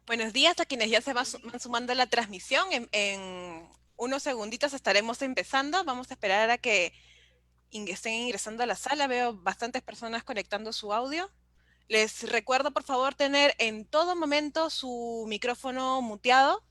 Buenos días a quienes ya se van sumando a la transmisión. En unos segunditos estaremos empezando. Vamos a esperar a que estén ingresando a la sala. Veo bastantes personas conectando su audio. Les recuerdo, por favor, tener en todo momento su micrófono muteado.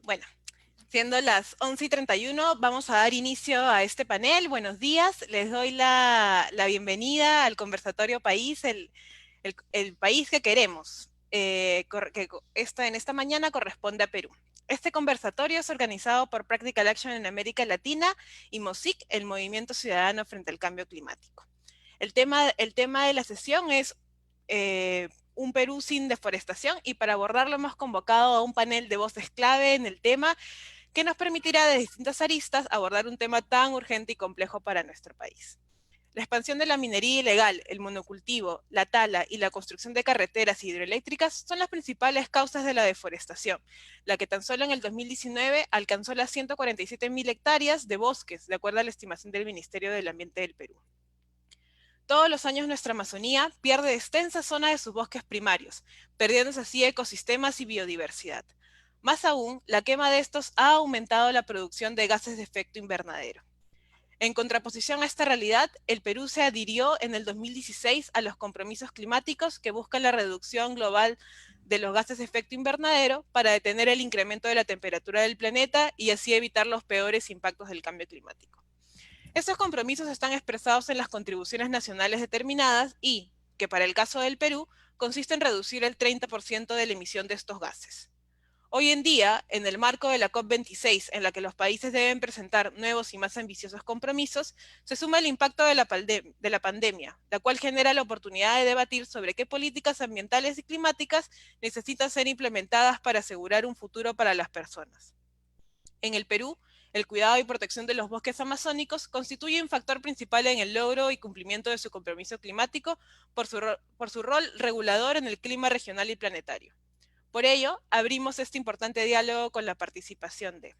Bueno, siendo las 11:31, vamos a dar inicio a este panel. Buenos días. Les doy la bienvenida al Conversatorio País, el país que queremos, en esta mañana corresponde a Perú. Este conversatorio es organizado por Practical Action en América Latina y MOSIC, el Movimiento Ciudadano frente al Cambio Climático. El tema de la sesión es un Perú sin deforestación, y para abordarlo hemos convocado a un panel de voces clave en el tema que nos permitirá de distintas aristas abordar un tema tan urgente y complejo para nuestro país. La expansión de la minería ilegal, el monocultivo, la tala y la construcción de carreteras hidroeléctricas son las principales causas de la deforestación, la que tan solo en el 2019 alcanzó las 147.000 hectáreas de bosques, de acuerdo a la estimación del Ministerio del Ambiente del Perú. Todos los años nuestra Amazonía pierde extensa zona de sus bosques primarios, perdiéndose así ecosistemas y biodiversidad. Más aún, la quema de estos ha aumentado la producción de gases de efecto invernadero. En contraposición a esta realidad, el Perú se adhirió en el 2016 a los compromisos climáticos que buscan la reducción global de los gases de efecto invernadero para detener el incremento de la temperatura del planeta y así evitar los peores impactos del cambio climático. Estos compromisos están expresados en las contribuciones nacionales determinadas y, que para el caso del Perú, consiste en reducir el 30% de la emisión de estos gases. Hoy en día, en el marco de la COP26, en la que los países deben presentar nuevos y más ambiciosos compromisos, se suma el impacto de la pandemia, la cual genera la oportunidad de debatir sobre qué políticas ambientales y climáticas necesitan ser implementadas para asegurar un futuro para las personas. En el Perú, el cuidado y protección de los bosques amazónicos constituye un factor principal en el logro y cumplimiento de su compromiso climático por su rol regulador en el clima regional y planetario. Por ello, abrimos este importante diálogo con la participación de...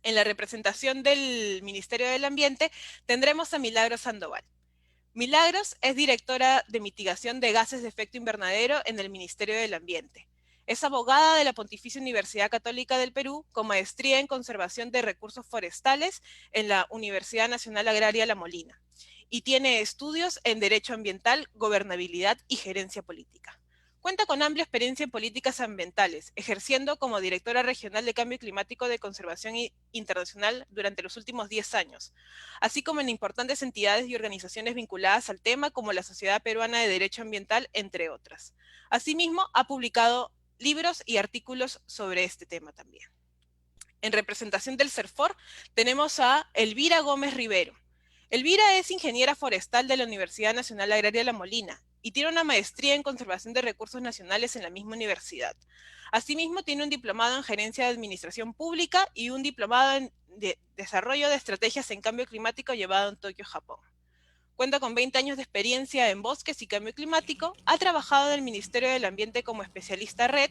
En la representación del Ministerio del Ambiente tendremos a Milagros Sandoval. Milagros es directora de mitigación de gases de efecto invernadero en el Ministerio del Ambiente. Es abogada de la Pontificia Universidad Católica del Perú con maestría en conservación de recursos forestales en la Universidad Nacional Agraria La Molina y tiene estudios en Derecho Ambiental, Gobernabilidad y Gerencia Política. Cuenta con amplia experiencia en políticas ambientales, ejerciendo como directora regional de Cambio Climático de Conservación Internacional durante los últimos 10 años, así como en importantes entidades y organizaciones vinculadas al tema como la Sociedad Peruana de Derecho Ambiental, entre otras. Asimismo, ha publicado libros y artículos sobre este tema también. En representación del CERFOR tenemos a Elvira Gómez Rivero. Elvira es ingeniera forestal de la Universidad Nacional Agraria La Molina y tiene una maestría en conservación de recursos nacionales en la misma universidad. Asimismo, tiene un diplomado en gerencia de administración pública y un diplomado en desarrollo de estrategias en cambio climático llevado en Tokio, Japón. Cuenta con 20 años de experiencia en bosques y cambio climático, ha trabajado en el Ministerio del Ambiente como especialista red,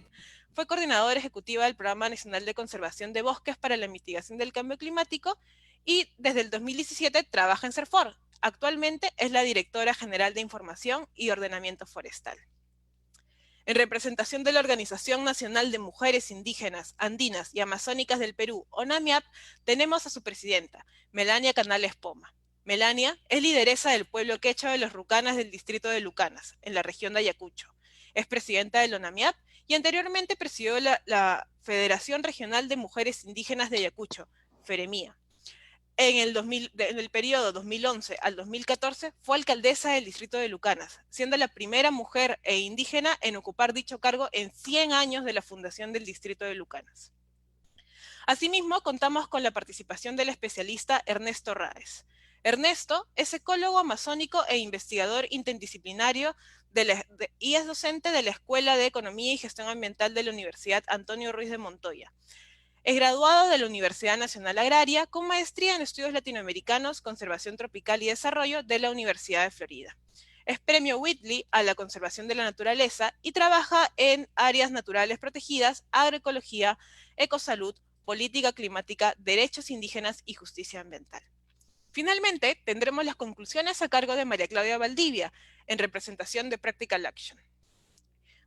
fue coordinadora ejecutiva del Programa Nacional de Conservación de Bosques para la Mitigación del Cambio Climático y desde el 2017 trabaja en CERFOR. Actualmente es la directora general de Información y Ordenamiento Forestal. En representación de la Organización Nacional de Mujeres Indígenas, Andinas y Amazónicas del Perú, ONAMIAP, tenemos a su presidenta, Melania Canales Poma. Melania es lideresa del pueblo quechua de los Rucanas del distrito de Lucanas, en la región de Ayacucho. Es presidenta del ONAMIAP y anteriormente presidió la Federación Regional de Mujeres Indígenas de Ayacucho, FEREMIA. En el periodo 2011 al 2014 fue alcaldesa del distrito de Lucanas, siendo la primera mujer e indígena en ocupar dicho cargo en 100 años de la fundación del distrito de Lucanas. Asimismo, contamos con la participación del especialista Ernesto Ráez. Ernesto es ecólogo amazónico e investigador interdisciplinario y es docente de la Escuela de Economía y Gestión Ambiental de la Universidad Antonio Ruiz de Montoya. Es graduado de la Universidad Nacional Agraria con maestría en Estudios Latinoamericanos, Conservación Tropical y Desarrollo de la Universidad de Florida. Es premio Whitley a la conservación de la naturaleza y trabaja en áreas naturales protegidas, agroecología, ecosalud, política climática, derechos indígenas y justicia ambiental. Finalmente, tendremos las conclusiones a cargo de María Claudia Valdivia, en representación de Practical Action.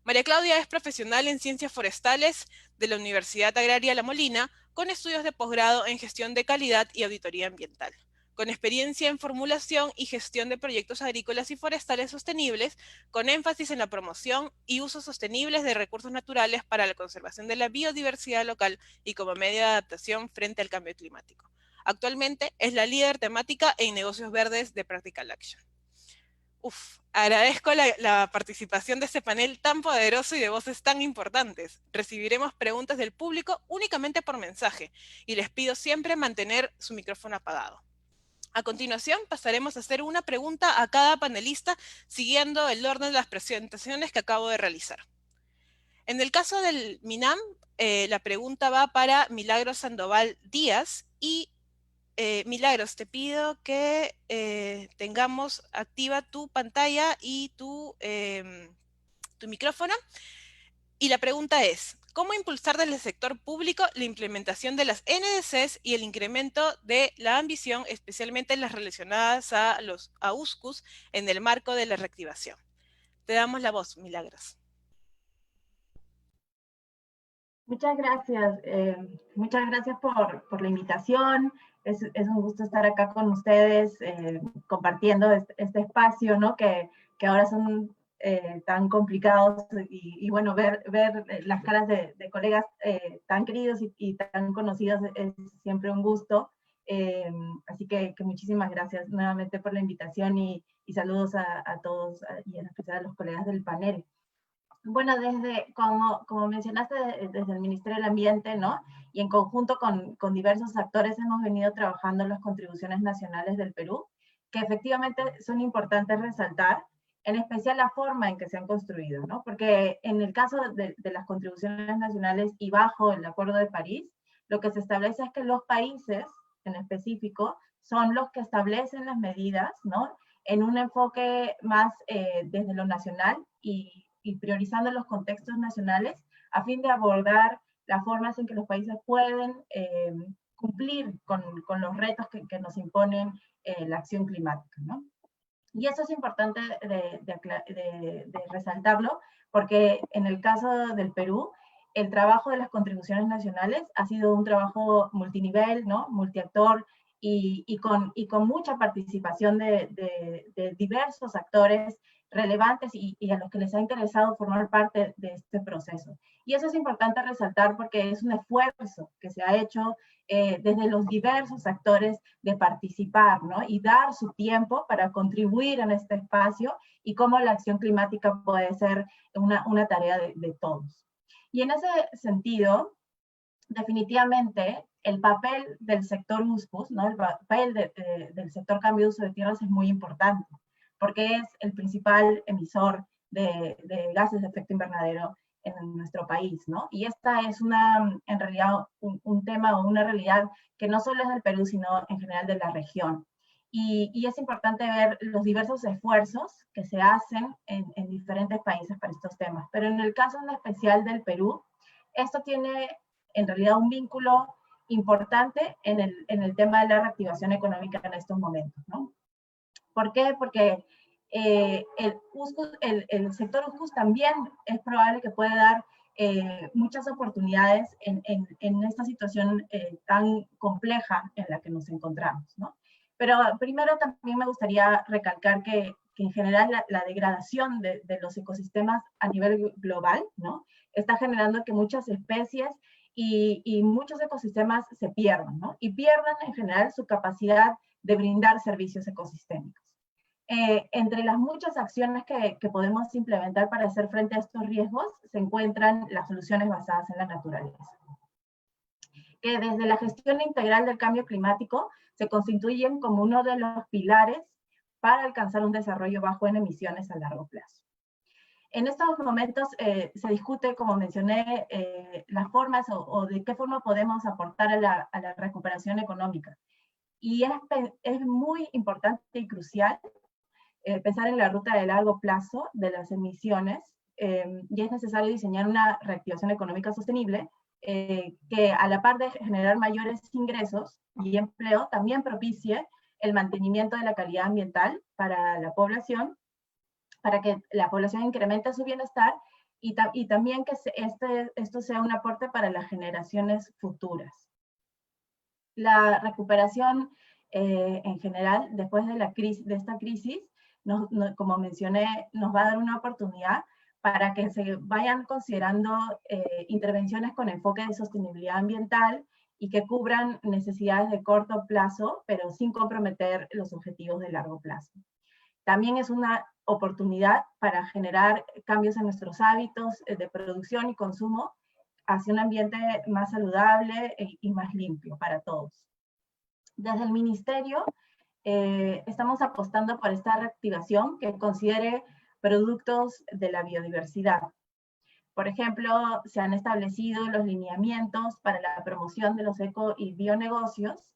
María Claudia es profesional en ciencias forestales de la Universidad Agraria La Molina, con estudios de posgrado en gestión de calidad y auditoría ambiental, con experiencia en formulación y gestión de proyectos agrícolas y forestales sostenibles, con énfasis en la promoción y uso sostenibles de recursos naturales para la conservación de la biodiversidad local y como medio de adaptación frente al cambio climático. Actualmente es la líder temática en negocios verdes de Practical Action. Agradezco la participación de este panel tan poderoso y de voces tan importantes. Recibiremos preguntas del público únicamente por mensaje y les pido siempre mantener su micrófono apagado. A continuación, pasaremos a hacer una pregunta a cada panelista siguiendo el orden de las presentaciones que acabo de realizar. En el caso del MINAM, la pregunta va para Milagros Sandoval Díaz y Milagros, te pido que tengamos activa tu pantalla y tu micrófono. Y la pregunta es, ¿cómo impulsar desde el sector público la implementación de las NDCs y el incremento de la ambición, especialmente las relacionadas a los USCUS, en el marco de la reactivación? Te damos la voz, Milagros. Muchas gracias por la invitación. Es un gusto estar acá con ustedes compartiendo este espacio, ¿no? que ahora son tan complicados y bueno, ver las caras de colegas tan queridos y tan conocidos es siempre un gusto. Así que muchísimas gracias nuevamente por la invitación y saludos a todos y en especial a los colegas del panel. Bueno, como mencionaste, desde el Ministerio del Ambiente, ¿no? Y en conjunto con diversos actores hemos venido trabajando en las contribuciones nacionales del Perú, que efectivamente son importantes resaltar, en especial la forma en que se han construido, ¿no? Porque en el caso de las contribuciones nacionales y bajo el Acuerdo de París, lo que se establece es que los países, en específico, son los que establecen las medidas, ¿no? En un enfoque más desde lo nacional y priorizando los contextos nacionales a fin de abordar las formas en que los países pueden cumplir con los retos que nos imponen la acción climática, ¿no? Y eso es importante de resaltarlo, porque en el caso del Perú, el trabajo de las contribuciones nacionales ha sido un trabajo multinivel, ¿no? Multiactor, y con mucha participación de diversos actores relevantes y a los que les ha interesado formar parte de este proceso. Y eso es importante resaltar porque es un esfuerzo que se ha hecho desde los diversos actores de participar, ¿no? Y dar su tiempo para contribuir en este espacio y cómo la acción climática puede ser una tarea de todos. Y en ese sentido, definitivamente, el papel del sector USCUS, ¿no? El papel del sector cambio de uso de tierras es muy importante, porque es el principal emisor de gases de efecto invernadero en nuestro país, ¿no? Y esta es en realidad un tema o una realidad que no solo es del Perú, sino en general de la región. Y es importante ver los diversos esfuerzos que se hacen en diferentes países para estos temas. Pero en el caso en especial del Perú, esto tiene en realidad un vínculo importante en el tema de la reactivación económica en estos momentos, ¿no? ¿Por qué? Porque el sector USCUS también es probable que pueda dar muchas oportunidades en esta situación tan compleja en la que nos encontramos, ¿no? Pero primero también me gustaría recalcar que en general la degradación de los ecosistemas a nivel global, ¿no? Está generando que muchas especies y muchos ecosistemas se pierdan, ¿no? Y pierdan en general su capacidad de brindar servicios ecosistémicos. Entre las muchas acciones que podemos implementar para hacer frente a estos riesgos se encuentran las soluciones basadas en la naturaleza, que desde la gestión integral del cambio climático se constituyen como uno de los pilares para alcanzar un desarrollo bajo en emisiones a largo plazo. En estos momentos se discute, como mencioné, las formas o de qué forma podemos aportar a la recuperación económica. Y es muy importante y crucial pensar en la ruta de largo plazo de las emisiones, y es necesario diseñar una reactivación económica sostenible que, a la par de generar mayores ingresos y empleo, también propicie el mantenimiento de la calidad ambiental para la población, para que la población incremente su bienestar y también que esto sea un aporte para las generaciones futuras. La recuperación en general, después de esta crisis, como mencioné, nos va a dar una oportunidad para que se vayan considerando intervenciones con enfoque de sostenibilidad ambiental y que cubran necesidades de corto plazo, pero sin comprometer los objetivos de largo plazo. También es una oportunidad para generar cambios en nuestros hábitos de producción y consumo hacia un ambiente más saludable y más limpio para todos. Desde el Ministerio estamos apostando por esta reactivación que considere productos de la biodiversidad. Por ejemplo, se han establecido los lineamientos para la promoción de los eco y bionegocios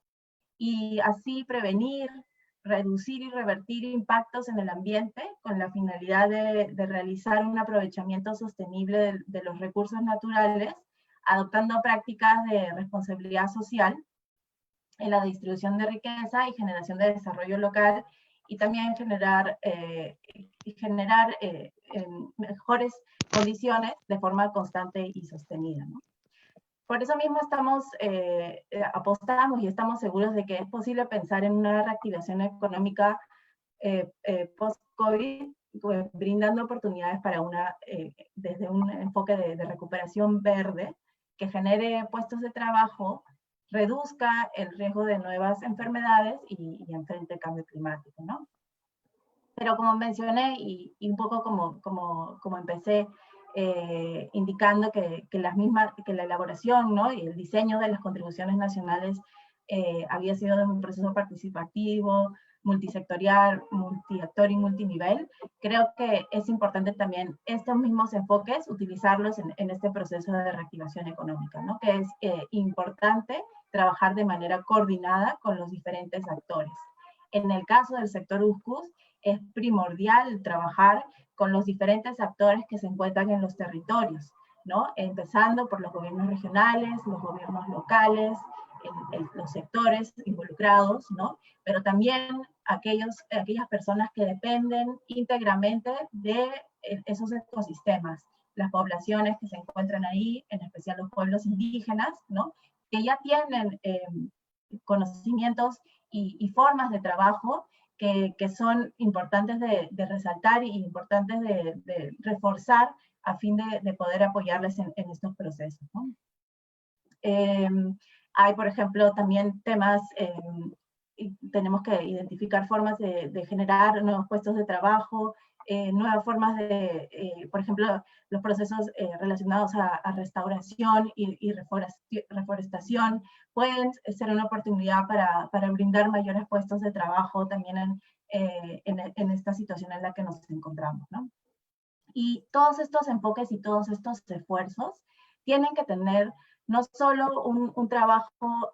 y así prevenir, reducir y revertir impactos en el ambiente con la finalidad de realizar un aprovechamiento sostenible de los recursos naturales, adoptando prácticas de responsabilidad social en la distribución de riqueza y generación de desarrollo local, y también generar mejores condiciones de forma constante y sostenida, ¿no? Por eso mismo apostamos y estamos seguros de que es posible pensar en una reactivación económica post-COVID, brindando oportunidades para desde un enfoque de recuperación verde que genere puestos de trabajo, reduzca el riesgo de nuevas enfermedades y enfrente el cambio climático, ¿no? Pero como mencioné y un poco como empecé, indicando que la elaboración, ¿no?, y el diseño de las contribuciones nacionales había sido de un proceso participativo, multisectorial, multiactor y multinivel. Creo que es importante también estos mismos enfoques utilizarlos en este proceso de reactivación económica, ¿no?, que es importante trabajar de manera coordinada con los diferentes actores. En el caso del sector USCUS, es primordial trabajar con los diferentes actores que se encuentran en los territorios, ¿no? Empezando por los gobiernos regionales, los gobiernos locales, los sectores involucrados, ¿no? Pero también aquellas personas que dependen íntegramente de esos ecosistemas, las poblaciones que se encuentran ahí, en especial los pueblos indígenas, ¿no?, que ya tienen conocimientos y formas de trabajo que son importantes de resaltar y importantes de reforzar a fin de poder apoyarles en estos procesos, ¿no? Hay, por ejemplo, también temas, tenemos que identificar formas de generar nuevos puestos de trabajo, nuevas formas por ejemplo, los procesos relacionados a restauración y reforestación pueden ser una oportunidad para brindar mayores puestos de trabajo también en esta situación en la que nos encontramos, ¿no? Y todos estos enfoques y todos estos esfuerzos tienen que tener no solo un trabajo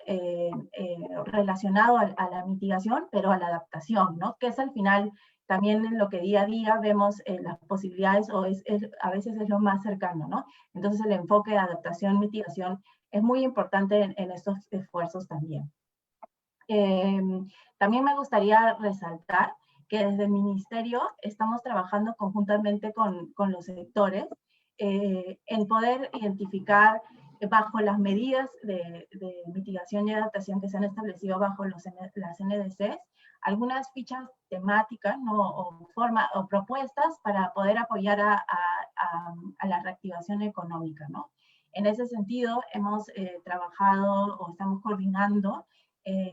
relacionado a la mitigación, pero a la adaptación, ¿no?, que es al final también en lo que día a día vemos las posibilidades, o a veces es lo más cercano, ¿no? Entonces el enfoque de adaptación, mitigación es muy importante en estos esfuerzos también. También me gustaría resaltar que desde el Ministerio estamos trabajando conjuntamente con los sectores en poder identificar bajo las medidas de mitigación y adaptación que se han establecido bajo las NDCs, algunas fichas temáticas, ¿no? o propuestas para poder apoyar a la reactivación económica, ¿no? En ese sentido, hemos trabajado o estamos coordinando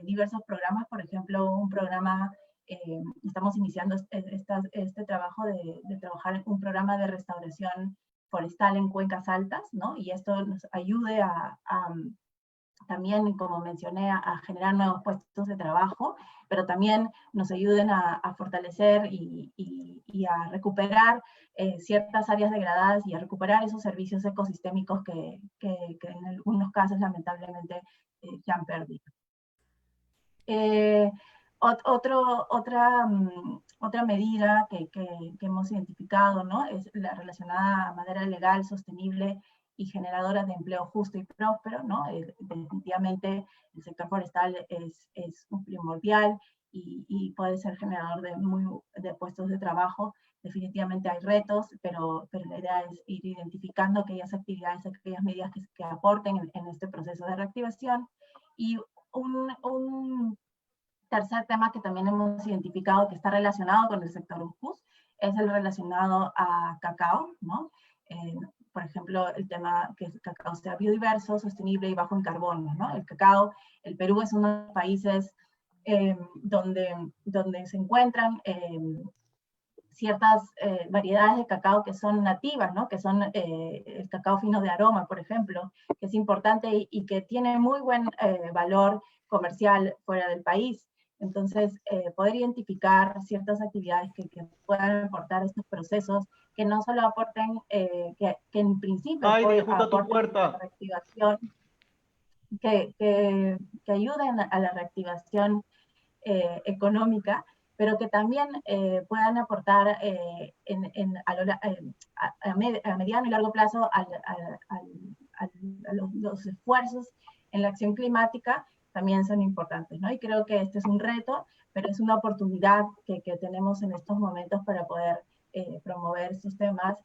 diversos programas, por ejemplo, un programa, estamos iniciando este trabajo de trabajar en un programa de restauración forestal en cuencas altas, ¿no? Y esto nos ayude también, como mencioné, a generar nuevos puestos de trabajo, pero también nos ayuden a fortalecer y a recuperar ciertas áreas degradadas y a recuperar esos servicios ecosistémicos que en algunos casos lamentablemente se han perdido. Otra medida que hemos identificado, ¿no? Es la relacionada a manera legal, sostenible y generadora de empleo justo y próspero, ¿no? Definitivamente el sector forestal es un primordial y puede ser generador de puestos de trabajo. Definitivamente hay retos, pero la idea es ir identificando aquellas actividades, aquellas medidas que aporten en este proceso de reactivación. Y un tercer tema que también hemos identificado que está relacionado con el sector USCUS es el relacionado a cacao, ¿no? Por ejemplo, el tema que el cacao sea biodiverso, sostenible y bajo en carbono, ¿no? El Perú es uno de los países donde se encuentran ciertas variedades de cacao que son nativas, ¿no? Que son el cacao fino de aroma, por ejemplo, que es importante y que tiene muy buen valor comercial fuera del país. Entonces, poder identificar ciertas actividades que puedan aportar estos procesos, que no solo aporten, que en principio Heidi, junto a tu aporten puerta. reactivación, que ayuden a la reactivación económica, pero que también puedan aportar a mediano y largo plazo los esfuerzos en la acción climática también son importantes, ¿no? Y creo que este es un reto, pero es una oportunidad que tenemos en estos momentos para poder promover estos temas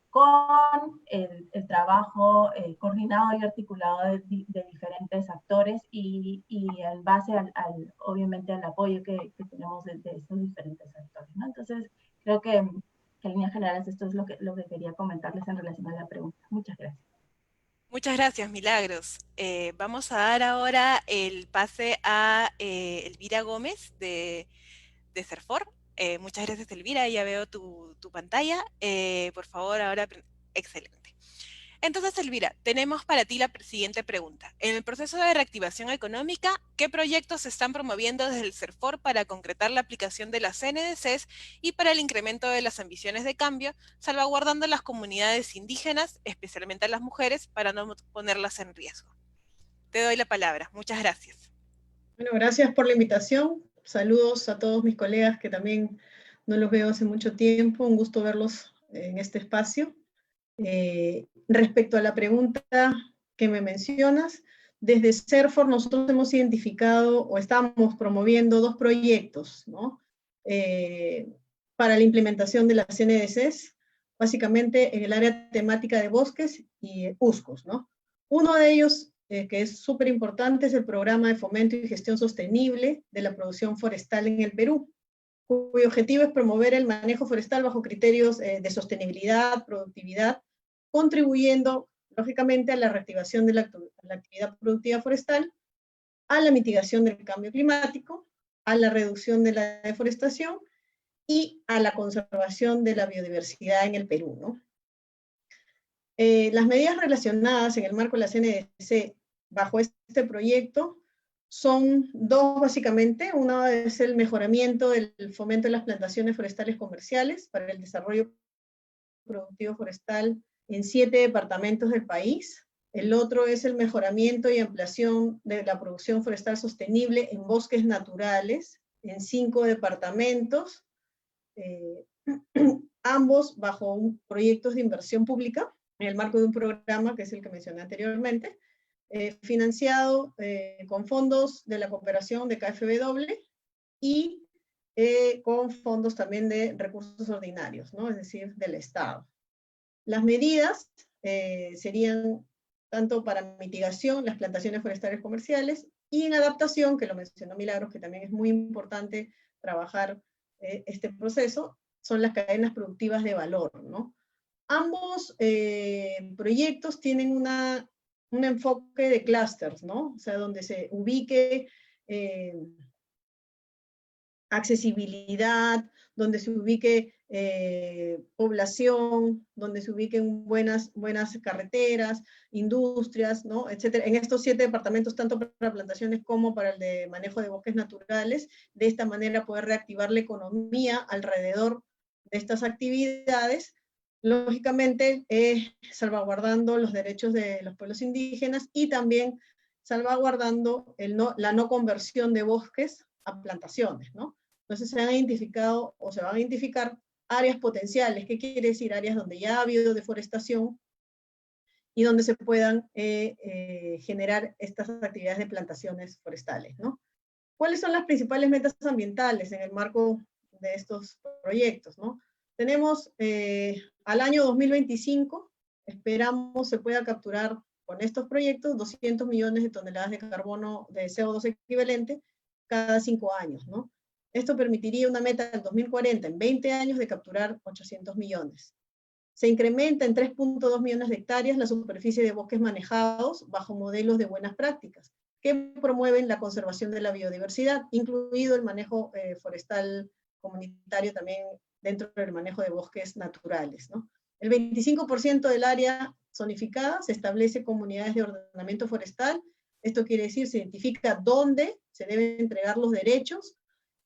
con el trabajo coordinado y articulado de diferentes actores y en base obviamente al apoyo que tenemos de estos diferentes actores, ¿no? Entonces, creo que en líneas generales esto es lo que quería comentarles en relación a la pregunta. Muchas gracias. Muchas gracias, Milagros. Vamos a dar ahora el pase a Elvira Gómez de CERFOR. Muchas gracias, Elvira. Ya veo tu pantalla. Por favor, ahora. Excelente. Entonces, Elvira, tenemos para ti la siguiente pregunta. En el proceso de reactivación económica, ¿qué proyectos se están promoviendo desde el CERFOR para concretar la aplicación de las CNDCs y para el incremento de las ambiciones de cambio, salvaguardando las comunidades indígenas, especialmente a las mujeres, para no ponerlas en riesgo? Te doy la palabra. Muchas gracias. Bueno, gracias por la invitación. Saludos a todos mis colegas que también no los veo hace mucho tiempo. Un gusto verlos en este espacio. Respecto a la pregunta que me mencionas, desde CERFOR nosotros hemos identificado o estamos promoviendo 2 proyectos, ¿no? Para la implementación de las CNDCs, básicamente en el área temática de bosques y USCOS, ¿no? Uno de ellos, que es súper importante, es el Programa de Fomento y Gestión Sostenible de la Producción Forestal en el Perú, cuyo objetivo es promover el manejo forestal bajo criterios de sostenibilidad, productividad, contribuyendo, lógicamente, a la reactivación de la actividad productiva forestal, a la mitigación del cambio climático, a la reducción de la deforestación y a la conservación de la biodiversidad en el Perú, ¿no? Las medidas relacionadas en el marco de la CNDC bajo este proyecto son 2 básicamente. Uno es el mejoramiento del fomento de las plantaciones forestales comerciales para el desarrollo productivo forestal en 7 departamentos del país. El otro es el mejoramiento y ampliación de la producción forestal sostenible en bosques naturales en 5 departamentos, ambos bajo proyectos de inversión pública en el marco de un programa que es el que mencioné anteriormente, financiado con fondos de la cooperación de KfW y con fondos también de recursos ordinarios, ¿no? Es decir, del Estado. Las medidas serían tanto para mitigación, las plantaciones forestales comerciales, Y en adaptación, que lo mencionó Milagros, que también es muy importante trabajar este proceso, son las cadenas productivas de valor, ¿no? Ambos proyectos tienen un enfoque de clústeres, ¿no? O sea, donde se ubique accesibilidad, donde se ubique población, donde se ubiquen buenas carreteras, industrias, ¿no? Etcétera. En estos 7 departamentos, tanto para plantaciones como para el de manejo de bosques naturales, de esta manera poder reactivar la economía alrededor de estas actividades, lógicamente salvaguardando los derechos de los pueblos indígenas y también salvaguardando la no conversión de bosques a plantaciones, ¿no? Entonces se han identificado o se van a identificar áreas potenciales. ¿Qué quiere decir? Áreas donde ya ha habido deforestación y donde se puedan generar estas actividades de plantaciones forestales, ¿no? ¿Cuáles son las principales metas ambientales en el marco de estos proyectos, ¿no? Tenemos al año 2025, esperamos se pueda capturar con estos proyectos 200 millones de toneladas de carbono, de CO2 equivalente, cada 5 años, ¿no? Esto permitiría una meta del 2040, en 20 años, de capturar 800 millones. Se incrementa en 3.2 millones de hectáreas la superficie de bosques manejados bajo modelos de buenas prácticas, que promueven la conservación de la biodiversidad, incluido el manejo forestal comunitario también dentro del manejo de bosques naturales, ¿no? El 25% del área zonificada se establece comunidades de ordenamiento forestal. Esto quiere decir, se identifica dónde se deben entregar los derechos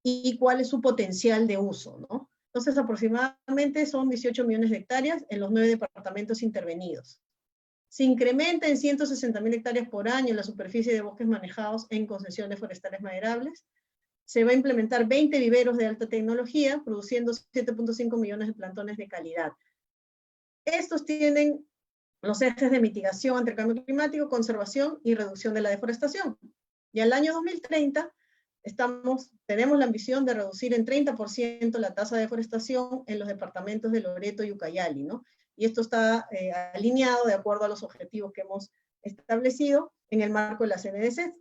y cuál es su potencial de uso, ¿no? Entonces, aproximadamente son 18 millones de hectáreas en los 9 departamentos intervenidos. Se incrementa en 160.000 hectáreas por año la superficie de bosques manejados en concesiones forestales maderables. Se va a implementar 20 viveros de alta tecnología, produciendo 7.5 millones de plantones de calidad. Estos tienen los ejes de mitigación ante el cambio climático, conservación y reducción de la deforestación. Y al año 2030 tenemos la ambición de reducir en 30% la tasa de deforestación en los departamentos de Loreto y Ucayali, ¿no? Y esto está alineado de acuerdo a los objetivos que hemos establecido en el marco de la CNDC.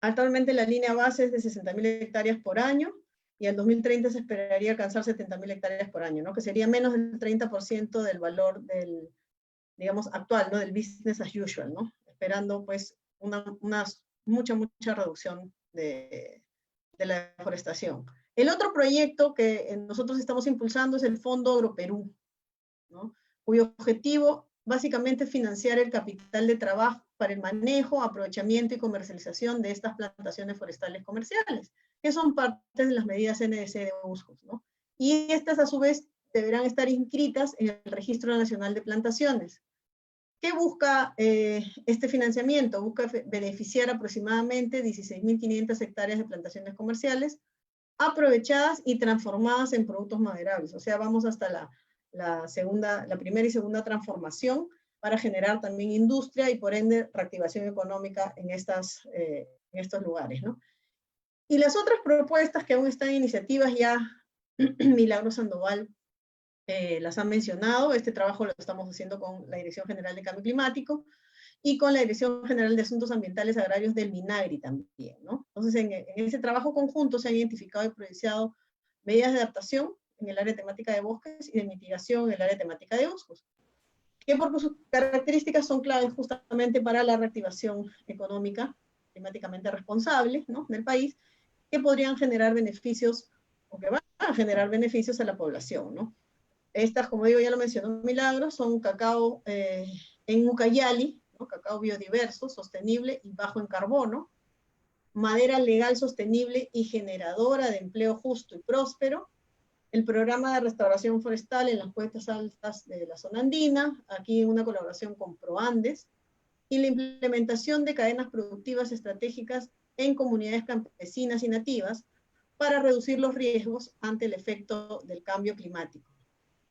Actualmente la línea base es de 60.000 hectáreas por año, y en 2030 se esperaría alcanzar 70.000 hectáreas por año, ¿no? Que sería menos del 30% del valor del, digamos, actual, ¿no? Del business as usual, ¿no? Esperando, pues, una mucha reducción de la deforestación. El otro proyecto que nosotros estamos impulsando es el Fondo Agroperú, ¿no? Cuyo objetivo básicamente es financiar el capital de trabajo para el manejo, aprovechamiento y comercialización de estas plantaciones forestales comerciales, que son parte de las medidas NDC de USCOS, ¿no? Y estas a su vez deberán estar inscritas en el Registro Nacional de Plantaciones. ¿Qué busca este financiamiento? Busca beneficiar aproximadamente 16.500 hectáreas de plantaciones comerciales aprovechadas y transformadas en productos maderables. O sea, vamos hasta la primera y segunda transformación para generar también industria y por ende reactivación económica en estos lugares, ¿no? Y las otras propuestas que aún están en iniciativas, ya Milagros Sandoval las han mencionado. Este trabajo lo estamos haciendo con la Dirección General de Cambio Climático y con la Dirección General de Asuntos Ambientales Agrarios del MINAGRI también, ¿no? Entonces, en ese trabajo conjunto se han identificado y priorizado medidas de adaptación en el área temática de bosques y de mitigación en el área temática de bosques, que por sus características son claves justamente para la reactivación económica climáticamente responsable, ¿no?, del país, que podrían generar beneficios, o que van a generar beneficios a la población, ¿no? Estas, como digo, ya lo mencionó Milagros, son cacao en Ucayali, ¿no? Cacao biodiverso, sostenible y bajo en carbono, madera legal, sostenible y generadora de empleo justo y próspero, el programa de restauración forestal en las cuestas altas de la zona andina, aquí una colaboración con ProAndes, y la implementación de cadenas productivas estratégicas en comunidades campesinas y nativas para reducir los riesgos ante el efecto del cambio climático.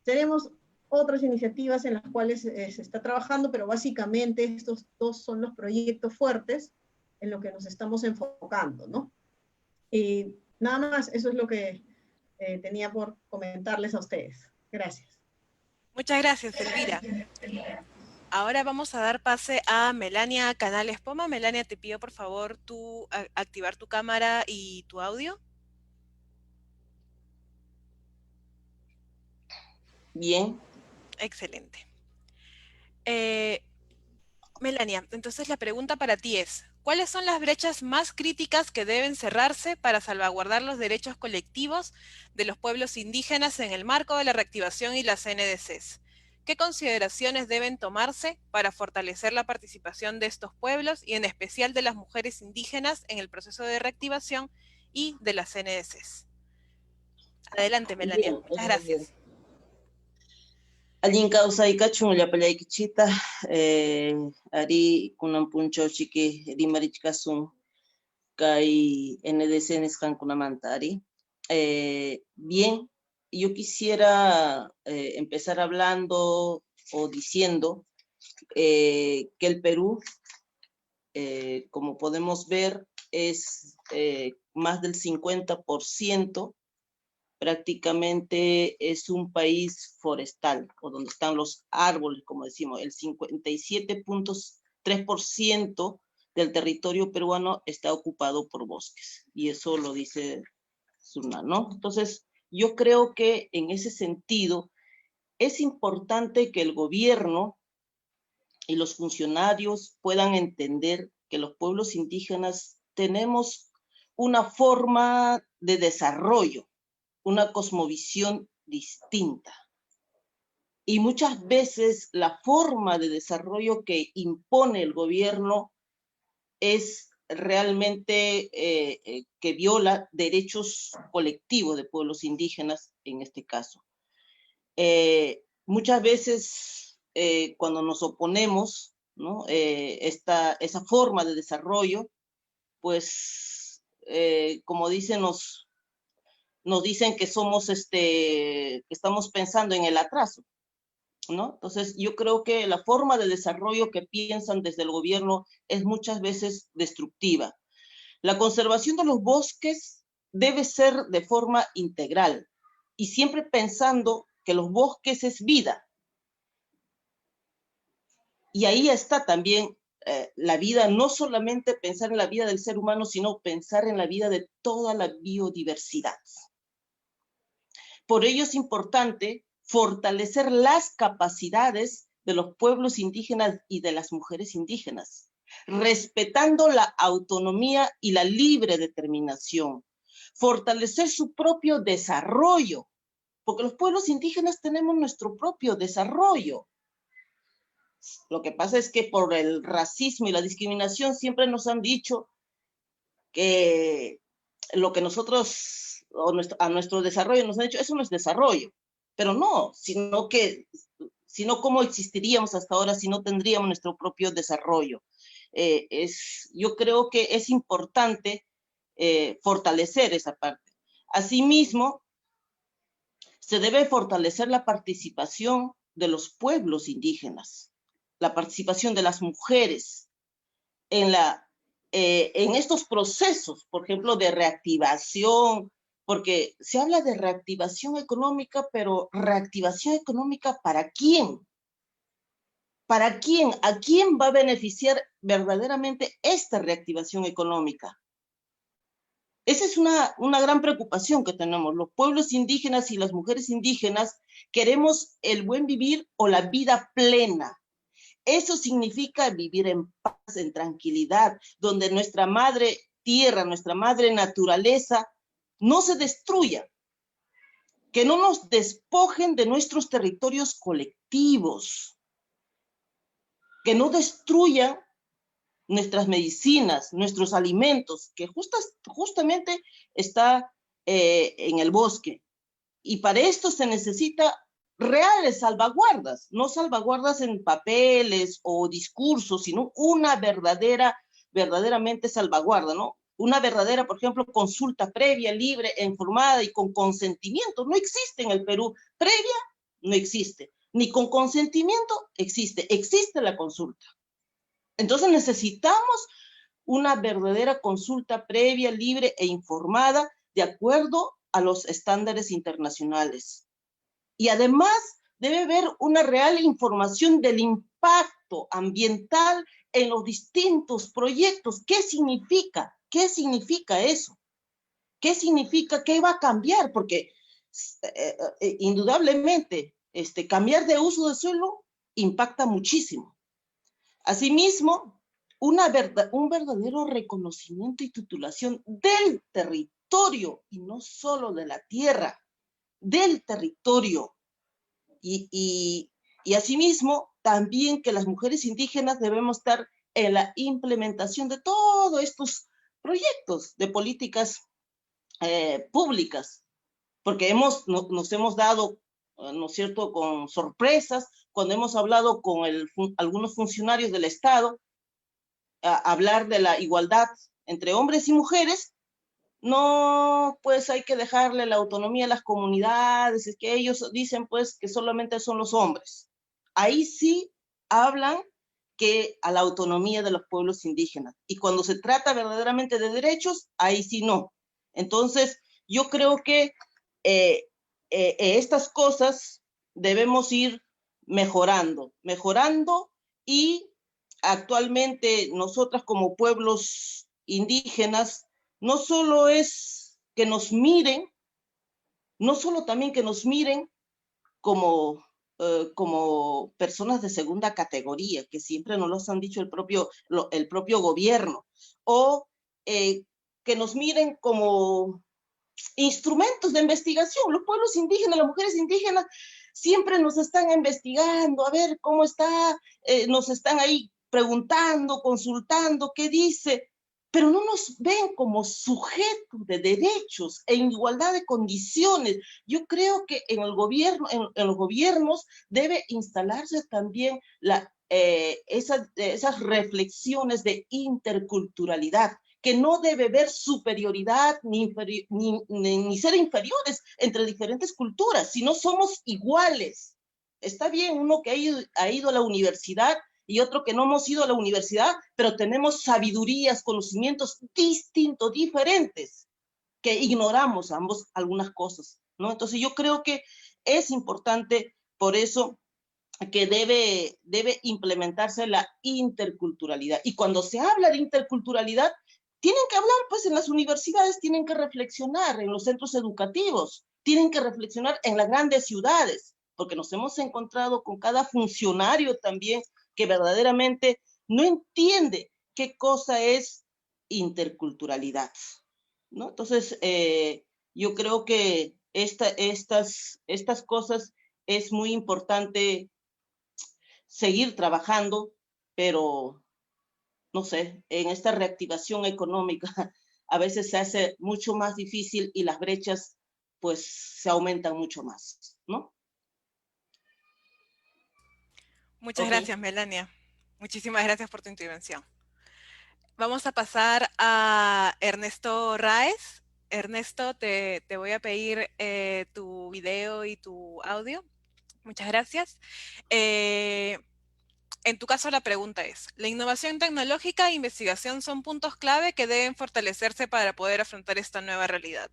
Tenemos otras iniciativas en las cuales se está trabajando, pero básicamente estos dos son los proyectos fuertes en lo que nos estamos enfocando, ¿no? Y nada más, eso es lo que tenía por comentarles a ustedes. Gracias. Muchas gracias, Elvira. Ahora vamos a dar pase a Melania Canales Poma. Melania, te pido por favor activar tu cámara y tu audio. Bien. Excelente. Melania, entonces la pregunta para ti es, ¿cuáles son las brechas más críticas que deben cerrarse para salvaguardar los derechos colectivos de los pueblos indígenas en el marco de la reactivación y las NDCs? ¿Qué consideraciones deben tomarse para fortalecer la participación de estos pueblos y en especial de las mujeres indígenas en el proceso de reactivación y de las NDCs? Adelante, Melania. Bien, Muchas gracias. Allin causa y cachun ya pelea kichita, ari kunan puncho chique rimarichkasun kai NDC neskan kunamanta ari. Bien, yo quisiera empezar hablando o diciendo que el Perú, como podemos ver, es más del 50%, prácticamente es un país forestal, o donde están los árboles, como decimos, el 57.3% del territorio peruano está ocupado por bosques, y eso lo dice SUNA, ¿no? Entonces, yo creo que en ese sentido es importante que el gobierno y los funcionarios puedan entender que los pueblos indígenas tenemos una forma de desarrollo, una cosmovisión distinta. Y muchas veces la forma de desarrollo que impone el gobierno es realmente que viola derechos colectivos de pueblos indígenas, en este caso. Muchas veces cuando nos oponemos, ¿no? Esa forma de desarrollo, pues como dicen nos dicen que somos, que estamos pensando en el atraso, ¿no? Entonces, yo creo que la forma de desarrollo que piensan desde el gobierno es muchas veces destructiva. La conservación de los bosques debe ser de forma integral y siempre pensando que los bosques es vida. Y ahí está también la vida, no solamente pensar en la vida del ser humano, sino pensar en la vida de toda la biodiversidad. Por ello es importante fortalecer las capacidades de los pueblos indígenas y de las mujeres indígenas, respetando la autonomía y la libre determinación, fortalecer su propio desarrollo, porque los pueblos indígenas tenemos nuestro propio desarrollo. Lo que pasa es que por el racismo y la discriminación siempre nos han dicho que lo que nosotros a nuestro desarrollo nos han dicho, eso no es desarrollo, pero no, sino cómo existiríamos hasta ahora si no tendríamos nuestro propio desarrollo. Yo creo que es importante fortalecer esa parte. Asimismo, se debe fortalecer la participación de los pueblos indígenas, la participación de las mujeres en estos procesos, por ejemplo, de reactivación, porque se habla de reactivación económica, pero ¿reactivación económica para quién? ¿Para quién? ¿A quién va a beneficiar verdaderamente esta reactivación económica? Esa es una gran preocupación que tenemos. Los pueblos indígenas y las mujeres indígenas queremos el buen vivir o la vida plena. Eso significa vivir en paz, en tranquilidad, donde nuestra madre tierra, nuestra madre naturaleza, no se destruya, que no nos despojen de nuestros territorios colectivos, que no destruyan nuestras medicinas, nuestros alimentos, que justamente está en el bosque. Y para esto se necesita reales salvaguardas, no salvaguardas en papeles o discursos, sino una verdaderamente salvaguarda, ¿no? Una verdadera, por ejemplo, consulta previa, libre, informada y con consentimiento. No existe en el Perú. Previa no existe. Ni con consentimiento existe. Existe la consulta. Entonces necesitamos una verdadera consulta previa, libre e informada de acuerdo a los estándares internacionales. Y además debe haber una real información del impacto impacto ambiental en los distintos proyectos. ¿Qué significa? ¿Qué significa eso? ¿Qué significa? ¿Qué va a cambiar? Porque indudablemente cambiar de uso de suelo impacta muchísimo. Asimismo, un verdadero reconocimiento y titulación del territorio, y no solo de la tierra, del territorio. Y asimismo, también que las mujeres indígenas debemos estar en la implementación de todos estos proyectos de políticas públicas, porque nos hemos dado, ¿no es cierto?, con sorpresas, cuando hemos hablado con algunos funcionarios del Estado, hablar de la igualdad entre hombres y mujeres. No, pues hay que dejarle la autonomía a las comunidades, es que ellos dicen pues que solamente son los hombres. Ahí sí hablan que a la autonomía de los pueblos indígenas. Y cuando se trata verdaderamente de derechos, ahí sí no. Entonces, yo creo que estas cosas debemos ir mejorando y actualmente nosotras como pueblos indígenas, no solo es que nos miren, no solo también que nos miren como personas de segunda categoría, que siempre nos lo han dicho el propio gobierno, o que nos miren como instrumentos de investigación. Los pueblos indígenas, las mujeres indígenas, siempre nos están investigando, a ver cómo está, nos están ahí preguntando, consultando, qué dice, pero no nos ven como sujetos de derechos en igualdad de condiciones. Yo creo que en el gobierno, en los gobiernos debe instalarse también esas reflexiones de interculturalidad, que no debe haber superioridad ni ser inferiores entre diferentes culturas, sino somos iguales. Está bien uno que ha ido a la universidad y otro que no hemos ido a la universidad, pero tenemos sabidurías, conocimientos distintos, diferentes, que ignoramos ambos algunas cosas, ¿no? Entonces yo creo que es importante, por eso, que debe implementarse la interculturalidad. Y cuando se habla de interculturalidad, tienen que hablar, pues en las universidades tienen que reflexionar, en los centros educativos, tienen que reflexionar en las grandes ciudades, porque nos hemos encontrado con cada funcionario también que verdaderamente no entiende qué cosa es interculturalidad, ¿no? Entonces, yo creo que estas cosas es muy importante seguir trabajando, pero no sé, en esta reactivación económica a veces se hace mucho más difícil y las brechas pues se aumentan mucho más, ¿no? Muchas gracias, Melania. Muchísimas gracias por tu intervención. Vamos a pasar a Ernesto Raez. Ernesto, te voy a pedir tu video y tu audio. Muchas gracias. En tu caso, la pregunta es, ¿la innovación tecnológica e investigación son puntos clave que deben fortalecerse para poder afrontar esta nueva realidad?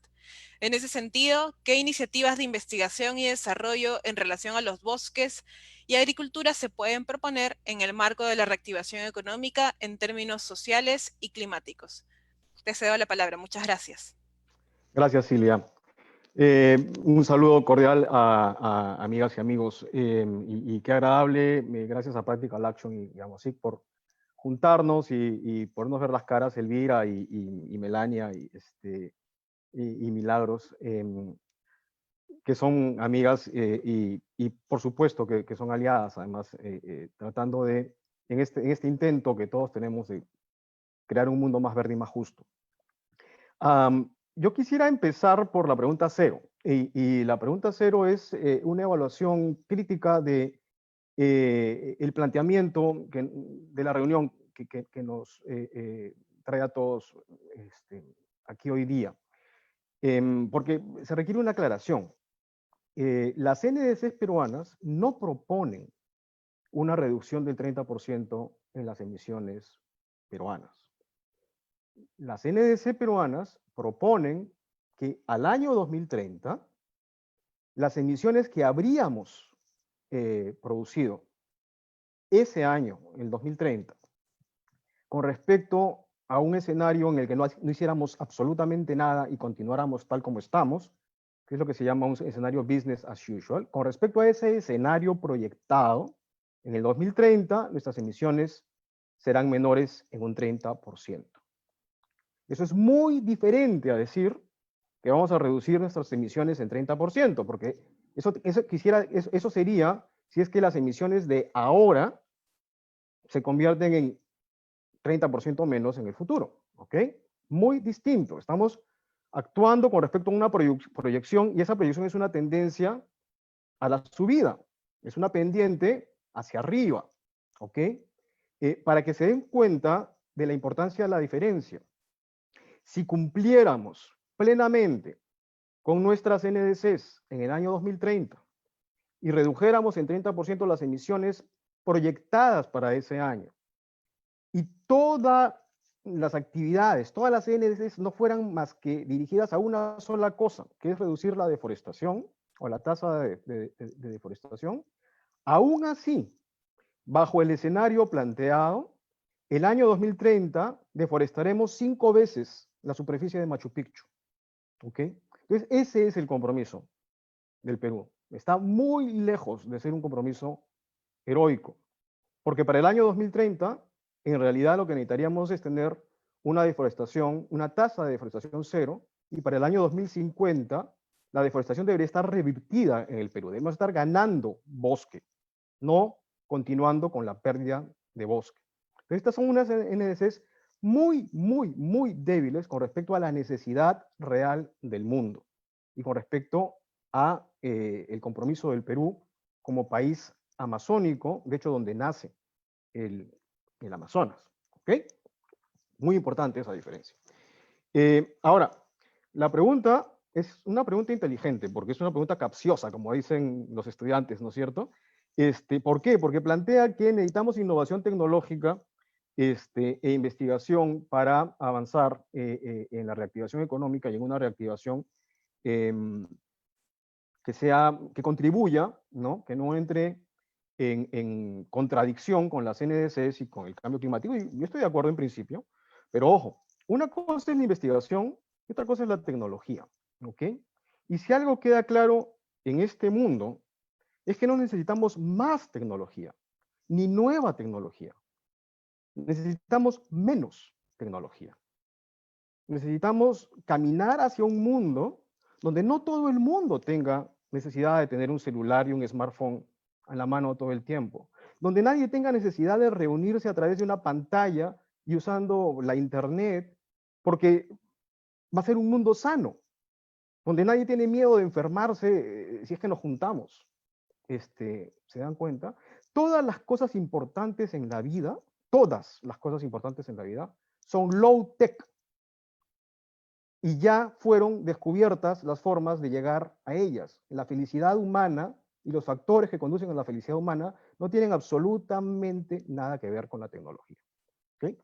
En ese sentido, ¿qué iniciativas de investigación y desarrollo en relación a los bosques y agricultura se pueden proponer en el marco de la reactivación económica en términos sociales y climáticos? Te cedo la palabra. Muchas gracias. Gracias, Silvia. Un saludo cordial a amigas y amigos. Y qué agradable, gracias a Practical Action y a MOSIC por juntarnos y podernos ver las caras, Elvira y Melania y Milagros, que son amigas y por supuesto que son aliadas, además, tratando de, en este intento que todos tenemos de crear un mundo más verde y más justo. Yo quisiera empezar por la pregunta 0, y la pregunta 0 es una evaluación crítica de el planteamiento de la reunión que nos trae a todos aquí hoy día, porque se requiere una aclaración. Las NDCs peruanas no proponen una reducción del 30% en las emisiones peruanas. Las NDC peruanas proponen que al año 2030 las emisiones que habríamos producido ese año, el 2030, con respecto a un escenario en el que no hiciéramos absolutamente nada y continuáramos tal como estamos, que es lo que se llama un escenario business as usual, con respecto a ese escenario proyectado, en el 2030 nuestras emisiones serán menores en un 30%. Eso es muy diferente a decir que vamos a reducir nuestras emisiones en 30%, porque eso sería si es que las emisiones de ahora se convierten en 30% menos en el futuro, ¿ok? Muy distinto. Estamos actuando con respecto a una proyección, y esa proyección es una tendencia a la subida, es una pendiente hacia arriba, ¿ok? Para que se den cuenta de la importancia de la diferencia. Si cumpliéramos plenamente con nuestras NDCs en el año 2030 y redujéramos en 30% las emisiones proyectadas para ese año, y todas las actividades, todas las NDCs no fueran más que dirigidas a una sola cosa, que es reducir la deforestación o la tasa de deforestación, aún así, bajo el escenario planteado, el año 2030 deforestaremos 5 veces la superficie de Machu Picchu. ¿Ok? Entonces, ese es el compromiso del Perú. Está muy lejos de ser un compromiso heroico, porque para el año 2030, en realidad lo que necesitaríamos es tener una deforestación, una tasa de deforestación cero, y para el año 2050 la deforestación debería estar revertida en el Perú. Debemos estar ganando bosque, no continuando con la pérdida de bosque. Entonces, estas son unas NDCs muy, muy, muy débiles con respecto a la necesidad real del mundo y con respecto a el compromiso del Perú como país amazónico, de hecho donde nace el Amazonas. ¿Ok? Muy importante esa diferencia. Ahora, la pregunta es una pregunta inteligente, porque es una pregunta capciosa, como dicen los estudiantes, ¿no es cierto? ¿Por qué? Porque plantea que necesitamos innovación tecnológica e investigación para avanzar en la reactivación económica y en una reactivación que contribuya, ¿no? Que no entre en contradicción con las NDCs y con el cambio climático. Y yo estoy de acuerdo en principio, pero ojo, una cosa es la investigación y otra cosa es la tecnología, ¿ok? Y si algo queda claro en este mundo, es que no necesitamos más tecnología, ni nueva tecnología. Necesitamos menos tecnología. Necesitamos caminar hacia un mundo donde no todo el mundo tenga necesidad de tener un celular y un smartphone a la mano todo el tiempo. Donde nadie tenga necesidad de reunirse a través de una pantalla y usando la internet, porque va a ser un mundo sano, donde nadie tiene miedo de enfermarse si es que nos juntamos. ¿Se dan cuenta? Todas las cosas importantes en la vida, todas las cosas importantes en la vida, son low tech. Y ya fueron descubiertas las formas de llegar a ellas. La felicidad humana y los factores que conducen a la felicidad humana no tienen absolutamente nada que ver con la tecnología. ¿Okay?